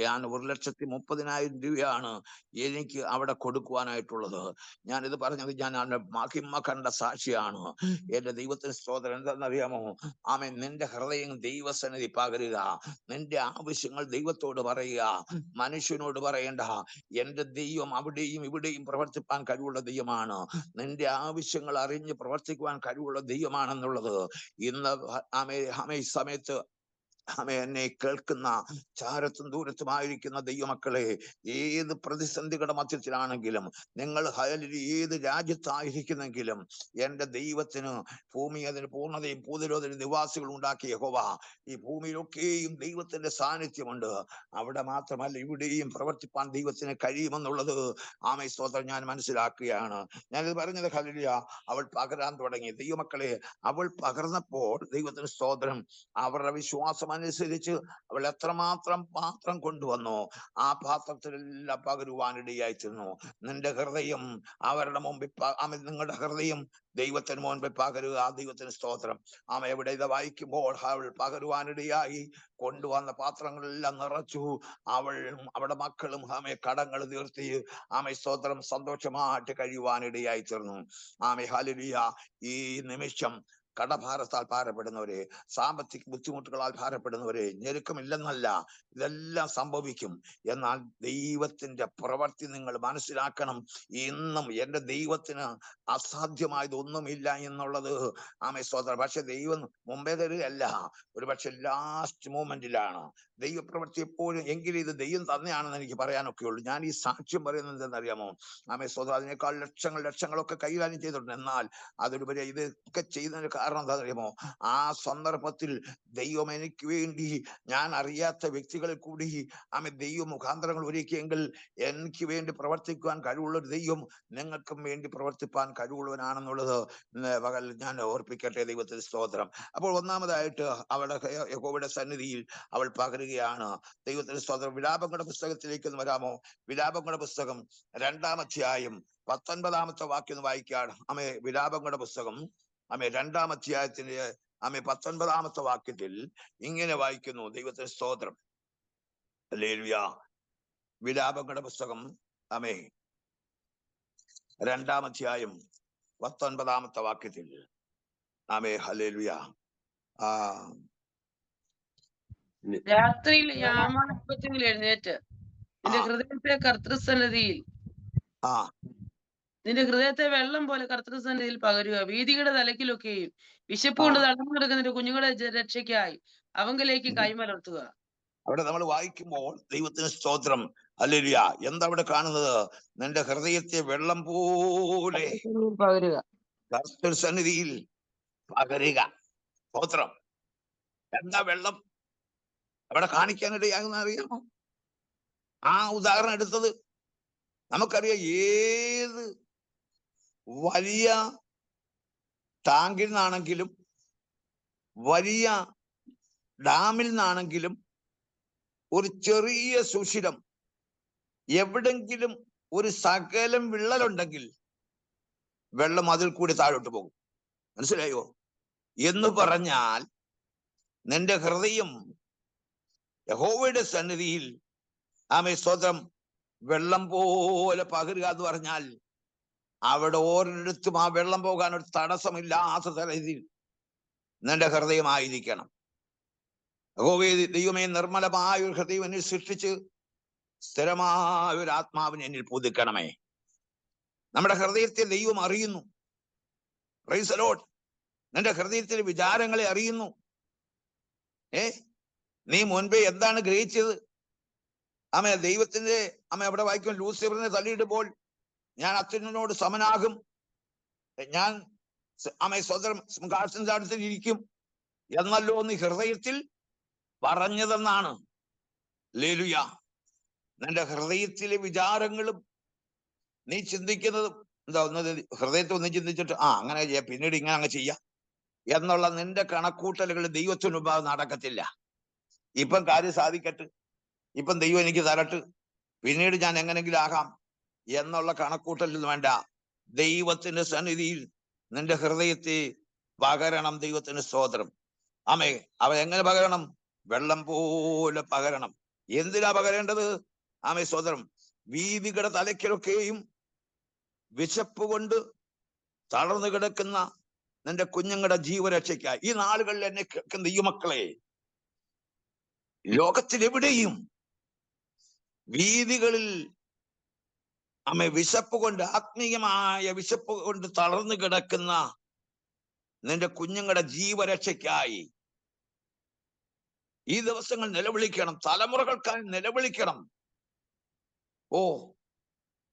ഞാൻ 1,30,000 രൂപയാണ് എനിക്ക് അവിടെ കൊടുക്കുവാനായിട്ടുള്ളത്. ഞാനിത് പറഞ്ഞത് ഞാൻ മഹിമ കണ്ട സാക്ഷിയാണ്. എന്റെ ദൈവത്തിന് സ്തോത്രം. എന്താണെന്നറിയാമോ? നിന്റെ ഹൃദയം ദൈവസന്നിധി പകരുക, നിന്റെ ആവശ്യങ്ങൾ ദൈവത്തോട് പറയുക, മനുഷ്യനോട് പറയേണ്ട. എന്റെ ദൈവം അവിടെയും ഇവിടെയും പ്രവർത്തിപ്പാൻ കഴിവുള്ള ദൈവമാണ്. നിന്റെ ആവശ്യങ്ങൾ അറിഞ്ഞ് പ്രവർത്തിക്കുവാൻ കഴിവുള്ള ദൈവമാണെന്നുള്ളത് ഇന്ന് ഈ സമയത്ത് എന്നെ കേൾക്കുന്ന ചാരത്തും ദൂരത്തുമായിരിക്കുന്ന ദൈവമക്കളെ, ഏത് പ്രതിസന്ധികളുടെ മധ്യത്തിലാണെങ്കിലും, നിങ്ങൾ ഏത് രാജ്യത്തായിരിക്കുന്നെങ്കിലും, എന്റെ ദൈവത്തിന് ഭൂമി അതിന് പൂർണ്ണതയും ഭൂതലോകത്തിന് നിവാസികൾ ഉണ്ടാക്കിയ യഹോവ, ഈ ഭൂമിയിലൊക്കെയും ദൈവത്തിന്റെ സാന്നിധ്യമുണ്ട്. അവിടെ മാത്രമല്ല ഇവിടെയും പ്രവർത്തിപ്പാൻ ദൈവത്തിന് കഴിയുമെന്നുള്ളത് സ്തോത്രം ഞാൻ മനസ്സിലാക്കുകയാണ്. ഞാനിത് പറഞ്ഞത് ഹല്ലേലൂയ. അവൾ പകരാൻ തുടങ്ങി. ദൈവമക്കളെ, അവൾ പകർന്നപ്പോൾ ദൈവത്തിന് സ്തോത്രം അവരുടെ വിശ്വാസം അനുസരിച്ച് അവൾ എത്രമാത്രം പാത്രം കൊണ്ടുവന്നോ ആ പാത്രത്തിലെല്ലാം പകരുവാനിടയായിത്തീർന്നു. നിന്റെ ഹൃദയം അവരുടെ മുമ്പിൽ നിങ്ങളുടെ ഹൃദയം ദൈവത്തിന് മുൻപിൽ പകരുക. ആ ദൈവത്തിന് സ്തോത്രം. എവിടെ ഇത് വായിക്കുമ്പോൾ അവൾ പകരുവാനിടയായി കൊണ്ടുവന്ന പാത്രങ്ങളെല്ലാം നിറച്ചു. അവളുടെ മക്കളും കടങ്ങൾ തീർത്തി സ്തോത്രം സന്തോഷമായിട്ട് കഴിയുവാനിടയായി തീർന്നു. ഹല്ലേലൂയ. ഈ നിമിഷം കടഭാരത്താൽ ഭാരപ്പെടുന്നവരെ, സാമ്പത്തിക ബുദ്ധിമുട്ടുകളാൽ ഭാരപ്പെടുന്നവരെ, ഞെരുക്കമില്ലെന്നല്ല, ഇതെല്ലാം സംഭവിക്കും. എന്നാൽ ദൈവത്തിന്റെ പ്രവൃത്തി നിങ്ങൾ മനസ്സിലാക്കണം. ഇന്നും എന്റെ ദൈവത്തിന് അസാധ്യമായതൊന്നുമില്ല എന്നുള്ളത് സ്തോത്രം. പക്ഷെ ദൈവം മുമ്പേ തരികയല്ല, ഒരു പക്ഷെ ലാസ്റ്റ് മൂമെന്റിലാണ് ദൈവപ്രവൃത്തി എപ്പോഴും. എങ്കിലും ഇത് ദൈവം തന്നെയാണെന്ന് എനിക്ക് പറയാനൊക്കെ ഉള്ളൂ. ഞാൻ ഈ സാക്ഷ്യം പറയുന്നത് എന്തെന്നറിയാമോ? സ്തോത്രം. അതിനേക്കാൾ ലക്ഷങ്ങളൊക്കെ കൈകാര്യം ചെയ്തിട്ടുണ്ട്. എന്നാൽ അതിലുപരി ഇതൊക്കെ ചെയ്യുന്നതിന് കാരണം എന്താണെന്നറിയാമോ? ആ സന്ദർഭത്തിൽ ദൈവം എനിക്ക് വേണ്ടി, ഞാൻ അറിയാത്ത വ്യക്തികളിൽ കൂടി ദൈവ മുഖാന്തരങ്ങൾ ഒരുക്കിയെങ്കിൽ എനിക്ക് വേണ്ടി പ്രവർത്തിക്കുവാൻ കഴിവുള്ളൊരു ദൈവം നിങ്ങൾക്കും വേണ്ടി പ്രവർത്തിപ്പാൻ കഴിവുള്ളവനാണെന്നുള്ളത് പകൽ ഞാൻ ഓർപ്പിക്കട്ടെ. ദൈവത്തിന് സ്തോത്രം. അപ്പോൾ ഒന്നാമതായിട്ട് യഹോവയുടെ സന്നിധിയിൽ അവൾ പകരുകയാണ്. ദൈവത്തിന് സ്തോത്രം. വിലാപങ്ങളുടെ പുസ്തകത്തിലേക്ക് ഒന്ന് വരാമോ? വിലാപങ്ങളുടെ പുസ്തകം 2-ാം അധ്യായം 19-ാമത്തെ വാക്യം വായിക്കാണ്. വിലാപങ്ങളുടെ പുസ്തകം 2-ാം അധ്യായത്തിന്റെ 19-ാമത്തെ വാക്യത്തിൽ ഇങ്ങനെ വായിക്കുന്നു. ദൈവത്തിന് സ്തോത്രം. ഹല്ലേലൂയ. വിലാപങ്ങളുടെ പുസ്തകം 2-ാം അധ്യായം 19-ാമത്തെ വാക്യത്തിൽ ഹല്ലേലൂയ. രാത്രിയിൽ യാമാനപ്പത്തിൽ എഴുന്നേറ്റ് നിന്റെ ഹൃദയത്തെ കർത്തൃസന്നിധിയിൽ നിന്റെ ഹൃദയത്തെ വെള്ളം പോലെ കർത്തൃസന്നിധിയിൽ പകരുക. വീതികളുടെ തലക്കിലൊക്കെയും വിശപ്പ് കൊണ്ട് തളർന്നു കിടക്കുന്ന നിന്റെ കുഞ്ഞുങ്ങളുടെ രക്ഷയ്ക്കായി അവങ്കിലേക്ക് കൈമലർത്തുക. അവിടെ നമ്മൾ വായിക്കുമ്പോൾ ദൈവത്തിന് സ്തോത്രം. ഹല്ലേലൂയ. എന്താ അവിടെ കാണുന്നത്? നിന്റെ ഹൃദയത്തെ വെള്ളം പോലെ പകരുക, കർത്തൃസന്നിധിയിൽ പകരുക. സ്തോത്രം. എന്താ വെള്ളം അവിടെ കാണിക്കാനിടയാകുന്ന അറിയാമോ? ആ ഉദാഹരണം എടുത്തത് നമുക്കറിയാം. ഏത് വലിയ ടാങ്കിൽ നിന്നാണെങ്കിലും വലിയ ഡാമിൽ നിന്നാണെങ്കിലും ഒരു ചെറിയ സുഷിരം, എവിടെങ്കിലും ഒരു ശകലം വിള്ളലുണ്ടെങ്കിൽ വെള്ളം അതിൽ കൂടി താഴോട്ട് പോകും. മനസ്സിലായോ? എന്ന് പറഞ്ഞാൽ നിന്റെ ഹൃദയം യഹോവയുടെ സന്നിധിയിൽ സ്തോത്രം വെള്ളം പോലെ പകരുക എന്ന് പറഞ്ഞാൽ അവിടെ ഓരോരിടത്തും ആ വെള്ളം പോകാൻ ഒരു തടസ്സമില്ലാത്ത തരത്തിൽ നിന്റെ ഹൃദയമായിരിക്കണം. യഹോവേ ദൈവമേ, നിർമ്മലമായ ഒരു ഹൃദയം എന്നിൽ സൃഷ്ടിച്ച് സ്ഥിരമായ ഒരു ആത്മാവിനെ എന്നിൽ പുതുക്കണമേ. നമ്മുടെ ഹൃദയത്തെ ദൈവം അറിയുന്നു. Price the Lord. നിന്റെ ഹൃദയത്തിലെ വിചാരങ്ങളെ അറിയുന്നു. നീ മുൻപേ എന്താണ് ഗ്രഹിച്ചത്? ദൈവത്തിന്റെ അവിടെ വായിക്കും, ലൂസിഫറിനെ തള്ളിയിടുമ്പോൾ ഞാൻ അത്യുന്നതനോട് സമനാകും, ഞാൻ സ്വതന്ത്രം സിംഹാസനത്തിൽ ഇരിക്കും എന്നല്ലോ നീ ഹൃദയത്തിൽ പറഞ്ഞതെന്നാണ്. ഹല്ലേലൂയ. നിന്റെ ഹൃദയത്തിലെ വിചാരങ്ങളും നീ ചിന്തിക്കുന്നതും എന്താ? ഹൃദയത്തെ ഒന്ന് ചിന്തിച്ചിട്ട് അങ്ങനെ ചെയ്യാം, പിന്നീട് ഇങ്ങനെ അങ്ങ് ചെയ്യാം എന്നുള്ള നിന്റെ കണക്കൂട്ടലുകൾ ദൈവത്തിന് മുമ്പാകെ നടക്കത്തില്ല. ഇപ്പം കാര്യം സാധിക്കട്ടെ, ഇപ്പം ദൈവം എനിക്ക് തരട്ട്, പിന്നീട് ഞാൻ എങ്ങനെങ്കിലും ആകാം എന്നുള്ള കണക്കൂട്ടലൊന്നും വേണ്ട. ദൈവത്തിന്റെ സന്നിധിയിൽ നിന്റെ ഹൃദയത്തെ പകരണം. ദൈവത്തിന് സ്തോത്രം. അവ എങ്ങനെ പകരണം? വെള്ളം പോലെ പകരണം. എന്തിനാ പകരേണ്ടത്? സ്തോത്രം. വീതികളുടെ തലയ്ക്കലൊക്കെയും വിശപ്പ് കൊണ്ട് തളർന്നു കിടക്കുന്ന നിന്റെ കുഞ്ഞുങ്ങളുടെ ജീവരക്ഷയ്ക്കായി. ഈ നാളുകളിൽ എന്നെ കേൾക്കുന്ന ഈ മക്കളെ, ലോകത്തിലെവിടെയും വീതികളിൽ വിശപ്പ് കൊണ്ട്, ആത്മീയമായ വിശപ്പ് കൊണ്ട് തളർന്നു കിടക്കുന്ന നിന്റെ കുഞ്ഞുങ്ങളുടെ ജീവരക്ഷയ്ക്കായി ഈ ദിവസങ്ങൾ നിലവിളിക്കണം. തലമുറകൾക്കായി നിലവിളിക്കണം.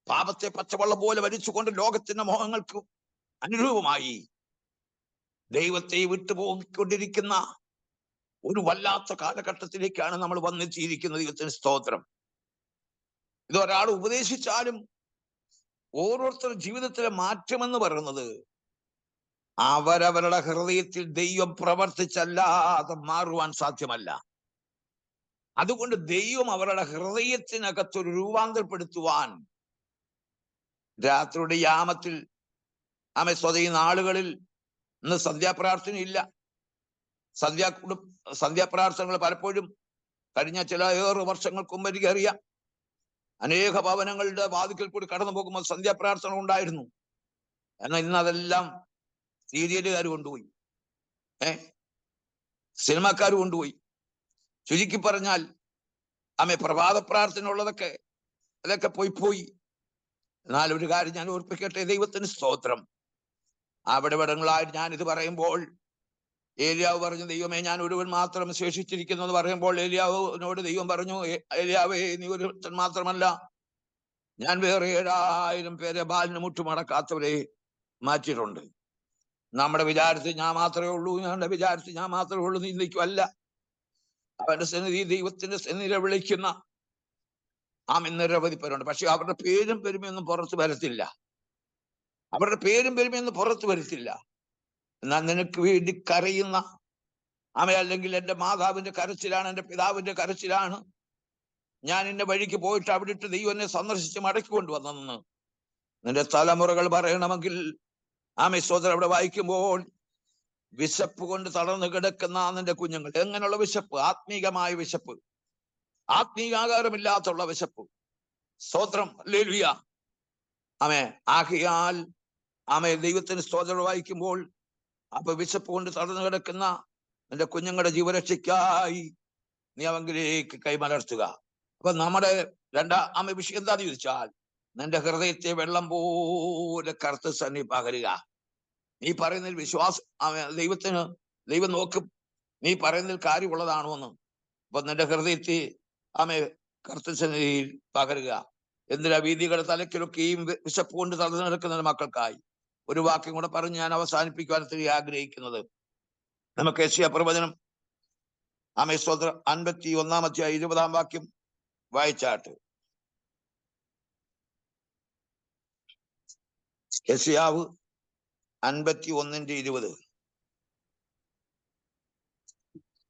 പാപത്തെ പച്ചവെള്ളം പോലെ വലിച്ചുകൊണ്ട് ലോകത്തിന്റെ മോഹങ്ങൾക്ക് അനുരൂപമായി ദൈവത്തെ വിട്ടുപോയിക്കൊണ്ടിരിക്കുന്ന ഒരു വല്ലാത്ത കാലഘട്ടത്തിലേക്കാണ് നമ്മൾ വന്നെത്തിയിരിക്കുന്നത്. ദൈവത്തിന് സ്തോത്രം. ഇതൊരാൾ ഉപദേശിച്ചാലും ഓരോരുത്തരുടെ ജീവിതത്തിലെ മാറ്റമെന്ന് പറയുന്നത് അവരവരുടെ ഹൃദയത്തിൽ ദൈവം പ്രവർത്തിച്ചല്ലാതെ മാറുവാൻ സാധ്യമല്ല. അതുകൊണ്ട് ദൈവം അവരുടെ ഹൃദയത്തിനകത്തൊരു രൂപാന്തരപ്പെടുത്തുവാൻ രാത്രിയുടെ യാമത്തിൽ ഈ നാളുകളിൽ ഇന്ന് സന്ധ്യാപ്രാർത്ഥന ഇല്ല. സന്ധ്യാപ്രാർത്ഥനകൾ പലപ്പോഴും കഴിഞ്ഞ ചില 6 വർഷങ്ങൾക്ക് മുമ്പ് എനിക്ക് അറിയാം, അനേക ഭവനങ്ങളുടെ വാതിക്കൽ കൂടി കടന്നു പോകുമ്പോൾ സന്ധ്യാപ്രാർത്ഥന ഉണ്ടായിരുന്നു. എന്നാൽ ഇന്ന് അതെല്ലാം സീരിയലുകാർ കൊണ്ടുപോയി, സിനിമാക്കാർ കൊണ്ടുപോയി. ചുരുക്കി പറഞ്ഞാൽ പ്രഭാത പ്രാർത്ഥന ഉള്ളതൊക്കെ അതൊക്കെ പോയി. എന്നാൽ ഒരു കാര്യം ഞാൻ ഓർപ്പിക്കട്ടെ, ദൈവത്തിന് സ്തോത്രം. അവിടെ ഇവിടങ്ങളായിട്ട് ഞാനിത് പറയുമ്പോൾ ഏലിയാവ് പറഞ്ഞു, ദൈവമേ ഞാൻ ഒരുവൻ മാത്രം ശേഷിച്ചിരിക്കുന്നു എന്ന് പറയുമ്പോൾ ഏലിയാവിനോട് ദൈവം പറഞ്ഞു, ഏലിയാവേ നീ ഒരുവൻ മാത്രമല്ല, ഞാൻ വേറെ 7000 പേരെ ബാലിന് മുട്ടുമടക്കാത്തവരെ മാറ്റിയിട്ടുണ്ട്. നമ്മുടെ വിചാരത്തിൽ ഞാൻ മാത്രമേ ഉള്ളൂ, ഞങ്ങളുടെ വിചാരത്തിൽ ഞാൻ മാത്രമേ ഉള്ളൂ ചിന്തിക്കുമല്ല. അവന്റെ സന്നിധി, ദൈവത്തിന്റെ സന്നിധിയെ വിളിക്കുന്ന നിരവധി പേരുണ്ട്. പക്ഷെ അവരുടെ പേരും പെരുമയൊന്നും പുറത്തു വരത്തില്ല. അവരുടെ പേരും പെരുമയൊന്നും പുറത്തു വരത്തില്ല. എന്നാൽ നിനക്ക് വേണ്ടി കരയുന്ന അല്ലെങ്കിൽ എൻ്റെ മാതാവിന്റെ കരച്ചിലാണ്, എൻ്റെ പിതാവിന്റെ കരച്ചിലാണ്, ഞാൻ എന്റെ വഴിക്ക് പോയിട്ട് അവിടെ ഇട്ട് ദൈവം എന്നെ സന്ദർശിച്ച് മടക്കി കൊണ്ടുവന്നെന്ന് നിന്റെ തലമുറകൾ പറയണമെങ്കിൽ സോദരൻ അവിടെ വായിക്കുമ്പോൾ വിശപ്പ് കൊണ്ട് തളർന്നു കിടക്കുന്ന നിന്റെ കുഞ്ഞുങ്ങൾ, എങ്ങനെയുള്ള വിശപ്പ്? ആത്മീകമായ വിശപ്പ്, ആത്മീകാകാരമില്ലാത്തുള്ള വിശപ്പ്. സ്തോത്രം, ഹല്ലേലൂയ. ആകയാൽ ദൈവത്തിന് സ്തോത്രം വായിക്കുമ്പോൾ വിശപ്പ് കൊണ്ട് തളർന്നു കിടക്കുന്ന നിന്റെ കുഞ്ഞുങ്ങളുടെ ജീവരക്ഷയ്ക്കായി നീ അവങ്കിലേക്ക് കൈമലർത്തുക. നമ്മുടെ രണ്ടാം വിഷയം എന്താന്ന് ചോദിച്ചാൽ, നിന്റെ ഹൃദയത്തെ വെള്ളം പോലെ കറുത്ത സന്നി പകരുക. നീ പറയുന്നതിൽ ദൈവം നോക്കും നീ പറയുന്നതിൽ കാര്യമുള്ളതാണോ എന്ന്. നിന്റെ ഹൃദയത്തെ കറുത്ത സന്നിധിയിൽ പകരുക. എന്തിനാ? വീഥികളുടെ തലക്കിലൊക്കെയും വിശപ്പ് കൊണ്ട് തളർന്നു നടക്കുന്ന മക്കൾക്കായി. ഒരു വാക്യം കൂടെ പറഞ്ഞ് ഞാൻ അവസാനിപ്പിക്കുവാൻ ആഗ്രഹിക്കുന്നത്, നമുക്ക് യെശയ്യാ പ്രവചനം സ്തോത്രം 51-ാം അധ്യായം 20-ാം വാക്യം വായിച്ചാട്ട്. യെശയ്യാവ് 51:20.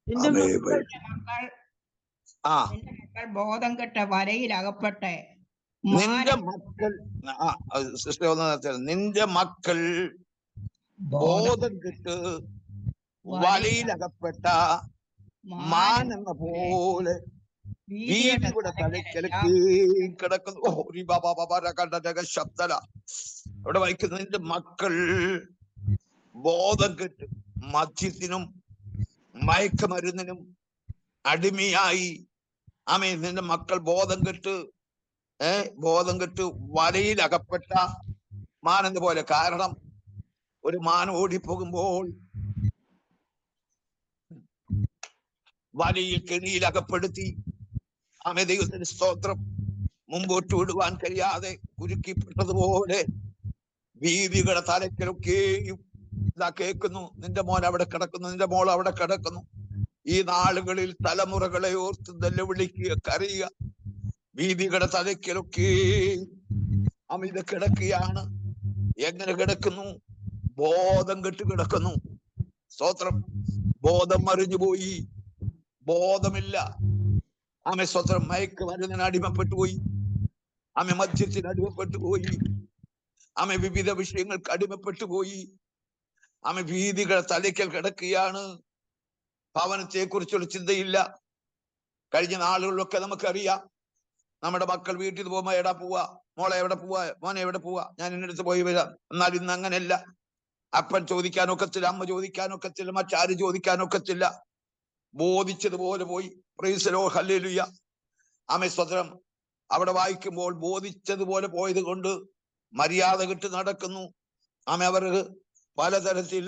നിന്റെ മക്കൾ ബോധം കെട്ട വരയിൽ അകപ്പെട്ട് നിന്റെ മക്കൾ ബോധം കെട്ട് വലയിലകപ്പെട്ട മാൻ എന്ന പോലെ വീതിയുടെ തലയ്ക്കലക്ക് കിടക്കുന്നു. ശബ്ദല അവിടെ വായിക്കുന്നു, നിന്റെ മക്കൾ ബോധം കെട്ട് മദ്യത്തിനും മയക്കമരുന്നിനും അടിമയായി. നിന്റെ മക്കൾ ബോധം കെട്ട് വലയിൽ അകപ്പെട്ട മാൻ എന്ന പോലെ. കാരണം ഒരു മാൻ ഓടിപ്പോകുമ്പോൾ വലയിൽ കെണിയിൽ അകപ്പെടുത്തി ദൈവത്തിന് സ്തോത്രം മുമ്പോട്ട് വിടുവാൻ കഴിയാതെ കുരുക്കിപ്പെട്ടതുപോലെ വീതികളുടെ തലയ്ക്കലൊക്കെയും ഇതാ കേൾക്കുന്നു, നിന്റെ മോൻ അവിടെ കിടക്കുന്നു, നിന്റെ മോൾ അവിടെ കിടക്കുന്നു. ഈ നാളുകളിൽ തലമുറകളെ ഓർത്ത് വെല്ലുവിളിക്കുക, കരയുക. വീതികളുടെ തലയ്ക്കലൊക്കെയും ഇത് കിടക്കുകയാണ്. എങ്ങനെ കിടക്കുന്നു? ബോധം കെട്ട് കിടക്കുന്നു. സ്തോത്രം. ബോധം മറിഞ്ഞുപോയി, ബോധമില്ല. സ്തോത്രം. മയക്കുമരുന്നിന് അടിമപ്പെട്ടു പോയി, മദ്യത്തിന് അടിമപ്പെട്ടു പോയി, വിവിധ വിഷയങ്ങൾക്ക് അടിമപ്പെട്ടു പോയി. ഭീതികളെ തലയ്ക്കൽ കിടക്കുകയാണ്. ഭവനത്തെ കുറിച്ചുള്ള ചിന്തയില്ല. കഴിഞ്ഞ നാളുകളിലൊക്കെ നമുക്കറിയാം, നമ്മുടെ മക്കൾ വീട്ടിൽ പോകുമ്പോ എവിടെ പോവാ, മോളെ എവിടെ പോവാ, മോനെ എവിടെ പോവാ, ഞാൻ ഇന്നടുത്ത് പോയി വരാം. എന്നാൽ ഇന്ന് അങ്ങനെയല്ല. അപ്പൻ ചോദിക്കാനൊക്കത്തില്ല, അമ്മ ചോദിക്കാനൊക്കത്തില്ല, മറ്റാരും ചോദിക്കാനൊക്കത്തില്ല. ബോധിച്ചതുപോലെ പോയി. Price the Lord, hallelujah. സ്തോത്രം. അവിടെ വായിക്കുമ്പോൾ ബോധിച്ചതുപോലെ പോയത് കൊണ്ട് മര്യാദ കിട്ടി നടക്കുന്നു. അവർ പലതരത്തിൽ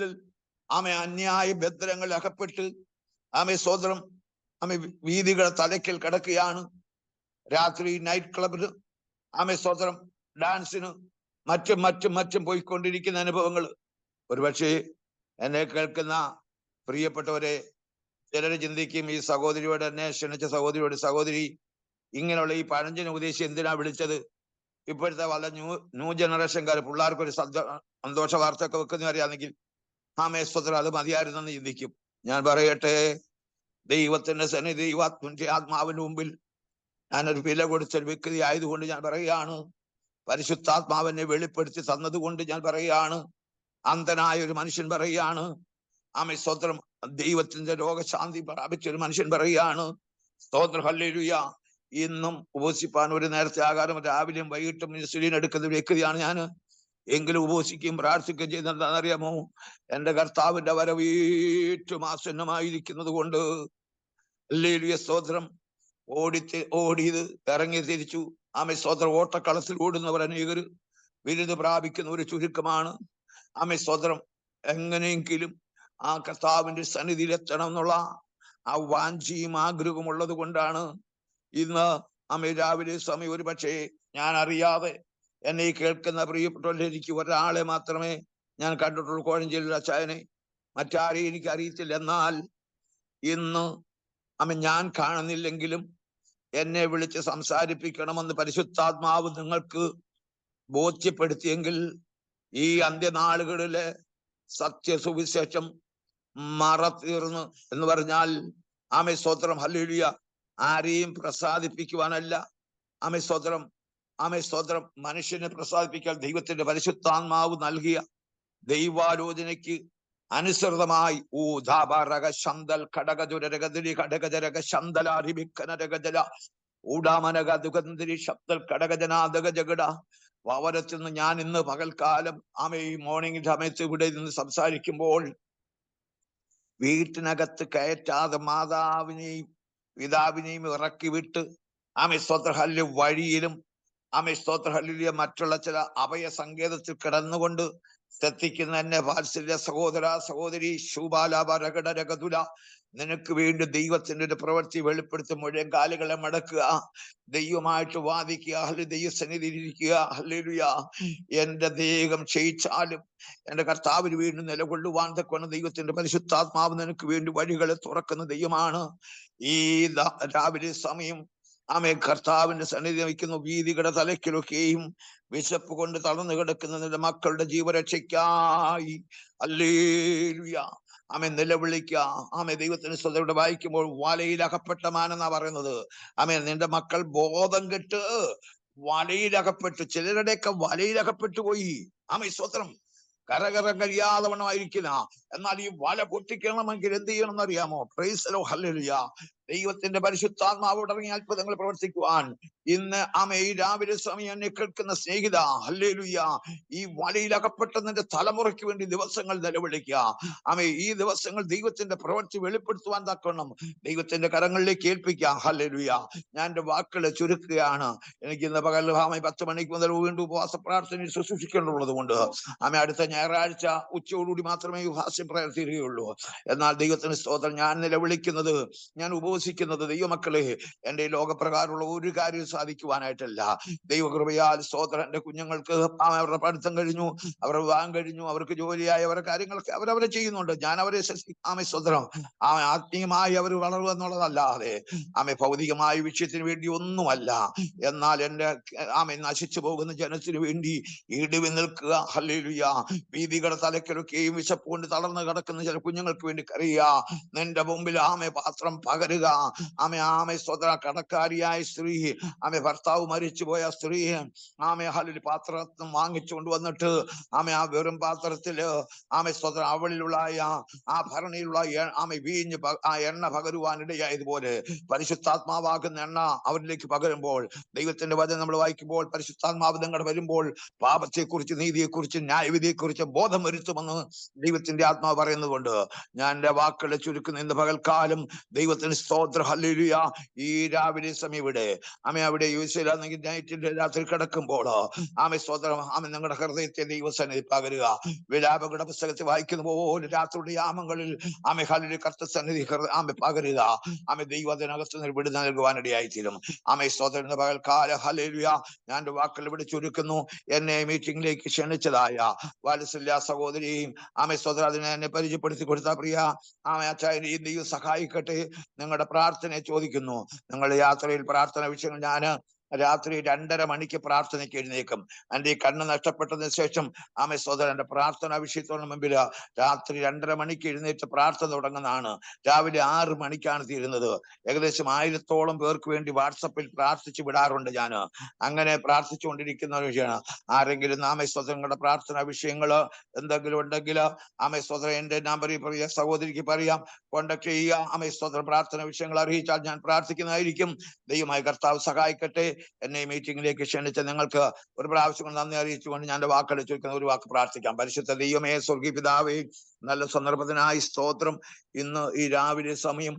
അന്യായ ബന്ധനങ്ങളിൽ അകപ്പെട്ട് സ്തോത്രം വീതികളെ തലയ്ക്കൽ കിടക്കുകയാണ്. രാത്രി നൈറ്റ് ക്ലബിന് സ്തോത്രം ഡാൻസിന് മറ്റും പോയിക്കൊണ്ടിരിക്കുന്ന അനുഭവങ്ങൾ. ഒരുപക്ഷെ എന്നെ കേൾക്കുന്ന പ്രിയപ്പെട്ടവരെ, ചിലര് ചിന്തിക്കും, ഈ സഹോദരിയോട്, എന്നെ ക്ഷണിച്ച സഹോദരി ഇങ്ങനെയുള്ള ഈ പഴഞ്ചൻ ഉപദേശി എന്തിനാ വിളിച്ചത്? ഇപ്പോഴത്തെ വളരെ ന്യൂ ജനറേഷൻകാർ പിള്ളേർക്കൊരു സന്തോഷ വാർത്ത ഒക്കെ വെക്കുന്ന അറിയാമെങ്കിൽ സ്തോത്രം അത് മതിയായിരുന്നെന്ന് ചിന്തിക്കും. ഞാൻ പറയട്ടെ, ദൈവത്തിന്റെ സന്നിധി, ദൈവാത്മന്റെ ആത്മാവിന് മുമ്പിൽ ഞാനൊരു വില കൊടുത്തൊരു വ്യക്തി ആയതുകൊണ്ട് ഞാൻ പറയുകയാണ്. പരിശുദ്ധാത്മാവിനെ വെളിപ്പെടുത്തി തന്നതുകൊണ്ട് ഞാൻ പറയുകയാണ്. അന്ധനായ ഒരു മനുഷ്യൻ പറയുകയാണ്, ആമേൻ സ്തോത്രം. ദൈവത്തിന്റെ രോഗശാന്തി പ്രാപിച്ചൊരു മനുഷ്യൻ പറയുകയാണ്, സ്തോത്രം ഹല്ലേലൂയ. ഇന്നും ഉപവസിപ്പാൻ ഒരു നേരത്തെ ആകാരം രാവിലെയും വൈകിട്ടും ഇൻസുലിൻ എടുക്കുന്ന വ്യക്തിയാണ് ഞാൻ. എങ്കിലും ഉപവസിക്കുകയും പ്രാർത്ഥിക്കുകയും ചെയ്യുന്നത് എന്താണെന്നറിയാമോ? എന്റെ കർത്താവിന്റെ വരവ് ഏറ്റവും ആസന്നമായിരിക്കുന്നത് കൊണ്ട്. ഹല്ലേലൂയ സ്തോത്രം. ഓടിയത് ഇറങ്ങി തിരിച്ചു. ആമേൻ സ്തോത്രം. ഓട്ടക്കളത്തിൽ ഓടുന്നവർ അനേകർ, ബിരുദ പ്രാപിക്കുന്ന ഒരു ചുരുക്കമാണ്. ആമേൻ സ്തോത്രം. എങ്ങനെയെങ്കിലും ആ കർത്താവിന്റെ സന്നിധിയിൽ എത്തണം എന്നുള്ള ആ വാഞ്ചിയും ആഗ്രഹവും ഉള്ളത് കൊണ്ടാണ് ഇന്ന് ആമേൻ രാവിലെ സമയം ഒരു പക്ഷേ ഞാൻ അറിയാതെ എന്നെ കേൾക്കുന്ന പ്രിയപ്പെട്ടവരിൽ എനിക്ക് ഒരാളെ മാത്രമേ ഞാൻ കണ്ടിട്ടുള്ളൂ, കോഴഞ്ചേരി അച്ചായനെ. മറ്റാരെയും എനിക്ക് അറിയത്തില്ല. എന്നാൽ ഇന്ന് ആമേൻ ഞാൻ കാണുന്നില്ലെങ്കിലും എന്നെ വിളിച്ച് സംസാരിപ്പിക്കണമെന്ന് പരിശുദ്ധാത്മാവ് നിങ്ങൾക്ക് ബോധ്യപ്പെടുത്തിയെങ്കിൽ ഈ അന്ത്യനാളുകളിലെ സത്യസുവിശേഷം മറത്തീർന്ന് എന്ന് പറഞ്ഞാൽ ആമേൻ സ്തോത്രം ഹല്ലേലൂയ, ആരെയും പ്രസാദിപ്പിക്കുവാനല്ല. ആമേൻ സ്തോത്രം. ആമേൻ സ്തോത്രം. മനുഷ്യനെ പ്രസാദിപ്പിക്കാൻ ദൈവത്തിന്റെ പരിശുദ്ധാത്മാവ് നൽകിയ ദൈവാലോചനയ്ക്ക് അനുസൃതമായി ഊധാബാരക ശന്തൽ ഘടകജുരകതിരി ഘടകജരക ശന്തലാരിഭിക്കനരകജല ഊടാമനക ദുഗന്തിരി ശബ്ദൽ ഘടകജനാദകജഗട വവരത്തിൽ നിന്ന് ഞാൻ ഇന്ന് പകൽക്കാലം ആമേ ഈ മോർണിംഗ് സമയത്ത് ഇവിടെ നിന്ന് സംസാരിക്കുമ്പോൾ വീട്ടിനകത്ത് കയറ്റാതെ മാതാവിനെയും പിതാവിനെയും ഇറക്കി വിട്ട് ആമേ സ്തോത്ര ഹല്ല് വഴിയിലും ആമേ സ്തോത്ര ഹല്ലുയ മറ്റുള്ള ചില അഭയ സങ്കേതത്തിൽ കിടന്നുകൊണ്ട് ശ്രദ്ധിക്കുന്ന എന്നെ വാത്സല്യ സഹോദര സഹോദരി ശൂബാലാപരകടരകതുല, നിനക്ക് വേണ്ടി ദൈവത്തിന്റെ ഒരു പ്രവൃത്തി വെളിപ്പെടുത്തി മുഴുവൻ കാലുകളെ മടക്കുക, ദൈവമായിട്ട് വാദിക്കുക, ദൈവസന്നിധിയിൽ ഇരിക്കുക. ഹല്ലേലൂയ. എന്റെ ദേഹം ക്ഷയിച്ചാലും എന്റെ കർത്താവിന് വേണ്ടി നിലകൊള്ളുവാൻ തക്കവണ്ണം ദൈവത്തിന്റെ പരിശുദ്ധാത്മാവ് നിനക്ക് വേണ്ടി വഴികളെ തുറക്കുന്ന ദൈവമാണ്. ഈ രാവിലെ സമയം ആമേ കർത്താവിന്റെ സന്നിധി വയ്ക്കുന്നു. വീതികളുടെ തലയ്ക്കിലൊക്കെയും വിശപ്പ് കൊണ്ട് തളർന്നു കിടക്കുന്ന നിന്റെ മക്കളുടെ ജീവരക്ഷയ്ക്കായി ഹല്ലേലൂയ ആമേ നിലവിളിക്കുക. ആമേ ദൈവത്തിന് സ്വതവിടെ വായിക്കുമ്പോൾ വലയിൽ അകപ്പെട്ട മാനെന്നാ പറയുന്നത്. ആമേ നിന്റെ മക്കൾ ബോധം കെട്ട് വലയിലകപ്പെട്ടു. ചിലരുടെയൊക്കെ വലയിലകപ്പെട്ടു പോയി. ആമേ സ്വത്രം. കരകരം കഴിയാതെ വണ്ണമായിരിക്കുന്ന, എന്നാൽ ഈ വല പൊട്ടിക്കണമെങ്കിൽ എന്ത് ചെയ്യണമെന്ന് അറിയാമോ? Price the Lord. ഹല്ലേലൂയ. ദൈവത്തിന്റെ പരിശുദ്ധാത്മാവോട് ഇറങ്ങി അത്ഭുതങ്ങൾ പ്രവർത്തിക്കുവാൻ ഇന്ന് ആമേ ഈ രാവിലെ സമയം എന്നെ കേൾക്കുന്ന സ്നേഹിത, ഹല്ലേലൂയ, ഈ വലയിൽ അകപ്പെട്ട നിന്റെ തലമുറയ്ക്ക് വേണ്ടി ദിവസങ്ങൾ നിലവിളിക്കുക. ആമേ ഈ ദിവസങ്ങൾ ദൈവത്തിന്റെ പ്രവൃത്തി വെളിപ്പെടുത്തുവാൻ തക്കണം ദൈവത്തിന്റെ കരങ്ങളിലേക്ക് ഏൽപ്പിക്കുക. ഹല്ലേലൂയ. ഞാൻ എന്റെ വാക്കുകളെ ചുരുക്കുകയാണ്. എനിക്ക് ഇന്ന് പകൽ ആമേ 10 മണിക്ക് മുതൽ വീണ്ടും ഉപവാസ പ്രാർത്ഥനയിൽ ശുശ്രൂഷിക്കേണ്ടതുള്ളത് കൊണ്ട് ആമേ അടുത്ത ഞായറാഴ്ച ഉച്ചയോടുകൂടി മാത്രമേ ഉപവാസം പ്രവർത്തിക്കുകയുള്ളൂ. എന്നാൽ ദൈവത്തിന് സ്തോത്രം. ഞാൻ നിലവിളിക്കുന്നത്, ഞാൻ ഉപവസിക്കുന്നത് ദൈവമക്കളെ എന്റെ ലോകപ്രകാരമുള്ള ഒരു കാര്യവും സാധിക്കുവാനായിട്ടല്ല. ദൈവകൃപയാൽ സ്തോത്രം. എന്റെ കുഞ്ഞുങ്ങൾക്ക് അവരുടെ പഠിത്തം കഴിഞ്ഞു, അവരുടെ വിവാഹം കഴിഞ്ഞു, അവർക്ക് ജോലിയായി, അവരുടെ കാര്യങ്ങളൊക്കെ അവരവരെ ചെയ്യുന്നുണ്ട്. ഞാൻ അവരെ ആമേ സ്തോത്രം ആത്മീയമായി അവർ വളരുക എന്നുള്ളതല്ലാതെ ആമേ ഭൗതികമായ വിഷയത്തിന് വേണ്ടി ഒന്നുമല്ല. എന്നാൽ എന്റെ ആമേ നശിച്ചു പോകുന്ന ജനത്തിന് വേണ്ടി ഇടിവി നിൽക്കുക. ഹല്ലേലൂയ. വീതികളുടെ തലയ്ക്കലൊക്കെയും വിശപ്പ് കൊണ്ട് തളർന്നു കിടക്കുന്ന ചില കുഞ്ഞുങ്ങൾക്ക് വേണ്ടി കരയുക. നിന്റെ മുമ്പിൽ ആമേ പാത്രം പകരുക. ആമേ സ്വതന്ത്ര കടക്കാരിയായ സ്ത്രീ, ആമേ ഭർത്താവ് മരിച്ചുപോയ സ്ത്രീ ആമേ ഹല്ലേലൂയ പാത്രം വാങ്ങിച്ചുകൊണ്ട് വന്നിട്ട് ആമേ ആ വെറും പാത്രത്തില് ആമേ സ്വതന്ത്ര അവളിലുള്ള ആ ഭരണിയിലുള്ള ആമേ വീഞ്ഞ് ആ എണ്ണ പകരുവാനിടയായതുപോലെ പരിശുദ്ധാത്മാവാകുന്ന എണ്ണ അവരിലേക്ക് പകരുമ്പോൾ, ദൈവത്തിന്റെ വചനം നമ്മൾ വായിക്കുമ്പോൾ പരിശുദ്ധാത്മാവ് നിങ്ങളുടെ വരുമ്പോൾ പാപത്തെക്കുറിച്ച്, നീതിയെക്കുറിച്ച്, ന്യായവിധിയെക്കുറിച്ച് ബോധം വരുത്തുമെന്ന് ദൈവത്തിന്റെ ആത്മാവ് പറയുന്നതുകൊണ്ട് ഞാൻ എന്റെ വാക്കുകളെ ചുരുക്കുന്ന ഇന്ന് പകൽക്കാലം ദൈവത്തിന് സ്തോത്ര. ഹല്ലേലൂയ. ഈ രാവിലെ സമയം ഇവിടെ ആമേ അവിടെ യുഎസ്എയിലാണെങ്കിൽ നൈറ്റിന്റെ രാത്രി കിടക്കുമ്പോൾ ആമേ സ്തോത്രം, ആമേ നിങ്ങളുടെ ഹൃദയത്തെ ദൈവസന്നിധി പകരുക. വിലാപങ്ങളുടെ പുസ്തകത്തിൽ വായിക്കുന്ന പോലെ രാത്രിയുടെ യാമങ്ങളിൽ ആമേ ഹല്ലേലൂയ കർത്തസന്നിധി ആമേ പകരുക. ആമേ ദൈവം അതിനകത്ത് വിടുതൽ നൽകുവാനിടയായിത്തീരും. ആമേ സ്തോത്രം. ഇന്ന് പകൽക്കാല ഹല്ലേലൂയ ഞാൻ എന്റെ വാക്കുകൾ ഇവിടെ ചുരുക്കുന്നു. എന്നെ മീറ്റിംഗിലേക്ക് ക്ഷണിച്ചതായ വാത്സല്യ സഹോദരിയും ആമേ സ്തോത്രം അതിനെ എന്നെ പരിചയപ്പെടുത്തി കൊടുത്ത പ്രിയ ആമേ അച്ചായനെ ദൈവം സഹായിക്കട്ടെ. നിങ്ങളുടെ പ്രാർത്ഥനയെ ചോദിക്കുന്നു. നിങ്ങളുടെ യാത്രയിൽ പ്രാർത്ഥന വിഷയങ്ങൾ ഞാൻ രാത്രി 2:30 മണിക്ക് പ്രാർത്ഥനയ്ക്ക് എഴുന്നേക്കും. എൻ്റെ ഈ കണ്ണ് നഷ്ടപ്പെട്ടതിന് ശേഷം ആമേ സഹോദരൻ എൻ്റെ പ്രാർത്ഥനാ വിഷയത്തോട് മുമ്പിൽ രാത്രി 2:30 മണിക്ക് എഴുന്നേറ്റ് പ്രാർത്ഥന തുടങ്ങുന്നതാണ്. രാവിലെ 6 മണിക്കാണ് തീരുന്നത്. ഏകദേശം 1000-ഓളം പേർക്ക് വേണ്ടി വാട്സപ്പിൽ പ്രാർത്ഥിച്ചു വിടാറുണ്ട് ഞാൻ. അങ്ങനെ പ്രാർത്ഥിച്ചുകൊണ്ടിരിക്കുന്ന ഒരു വിഷയമാണ്. ആരെങ്കിലും ആമേ സഹോദരങ്ങളുടെ പ്രാർത്ഥനാ വിഷയങ്ങള് എന്തെങ്കിലും ഉണ്ടെങ്കിൽ ആമേ സഹോദരൻ എൻ്റെ നമ്പറിൽ പറയുക, സഹോദരിക്ക് പറയാം, കോണ്ടാക്ട് ചെയ്യുക. ആമേ സഹോദരൻ പ്രാർത്ഥന വിഷയങ്ങൾ അറിയിച്ചാൽ ഞാൻ പ്രാർത്ഥിക്കുന്നതായിരിക്കും. ദൈവമായ കർത്താവ് സഹായിക്കട്ടെ. എന്നെ ഈ മീറ്റിംഗിലേക്ക് ക്ഷണിച്ച നിങ്ങൾക്ക് ഒരു പ്രാവശ്യം നന്ദി അറിയിച്ചുകൊണ്ട് ഞാൻ എൻ്റെ വാക്കുകൾ ചോദിക്കുന്ന ഒരു വാക്ക് പ്രാർത്ഥിക്കാം. പരിശുദ്ധ ദൈവമേ, സ്വർഗീയ പിതാവേ, നല്ല സന്ദർഭത്തിനായി സ്തോത്രം. ഇന്ന് ഈ രാവിലെ സമയം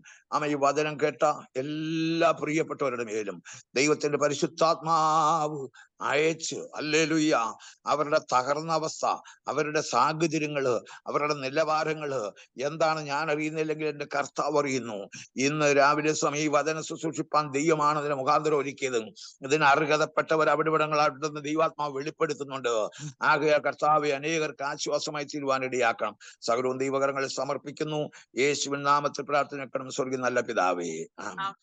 ഈ വചനം കേട്ട എല്ലാ പ്രിയപ്പെട്ടവരുടെ മേലും ദൈവത്തിന്റെ പരിശുദ്ധാത്മാവ് അയച്ച് ഹല്ലേലൂയ അവരുടെ തകർന്ന അവസ്ഥ, അവരുടെ സാഹചര്യങ്ങള്, അവരുടെ നിലവാരങ്ങള് എന്താണ് ഞാൻ അറിയുന്നില്ലെങ്കിൽ എൻ്റെ കർത്താവ് അറിയുന്നു. ഇന്ന് രാവിലെ സമയം ഈ വചനം ശുശ്രൂഷിപ്പാൻ ദൈവമാണ് അതിന് മുഖാന്തരം ഒരുക്കിയത്. ഇതിന് അർഹതപ്പെട്ടവർ അവിടെവിടങ്ങളായിട്ടെന്ന് ദൈവാത്മാവ് വെളിപ്പെടുത്തുന്നുണ്ട്. ആകയാൽ കർത്താവെ അനേകർക്ക് ആശ്വാസമായി തീരുവാൻ ഇടയാക്കണം. സകലവും ദൈവകരങ്ങളിൽ സമർപ്പിക്കുന്നു. യേശുവിൻ നാമത്തിൽ പ്രാർത്ഥന വെക്കണം. സ്വർഗ്ഗീയ നല്ല പിതാവേ, ആമേൻ.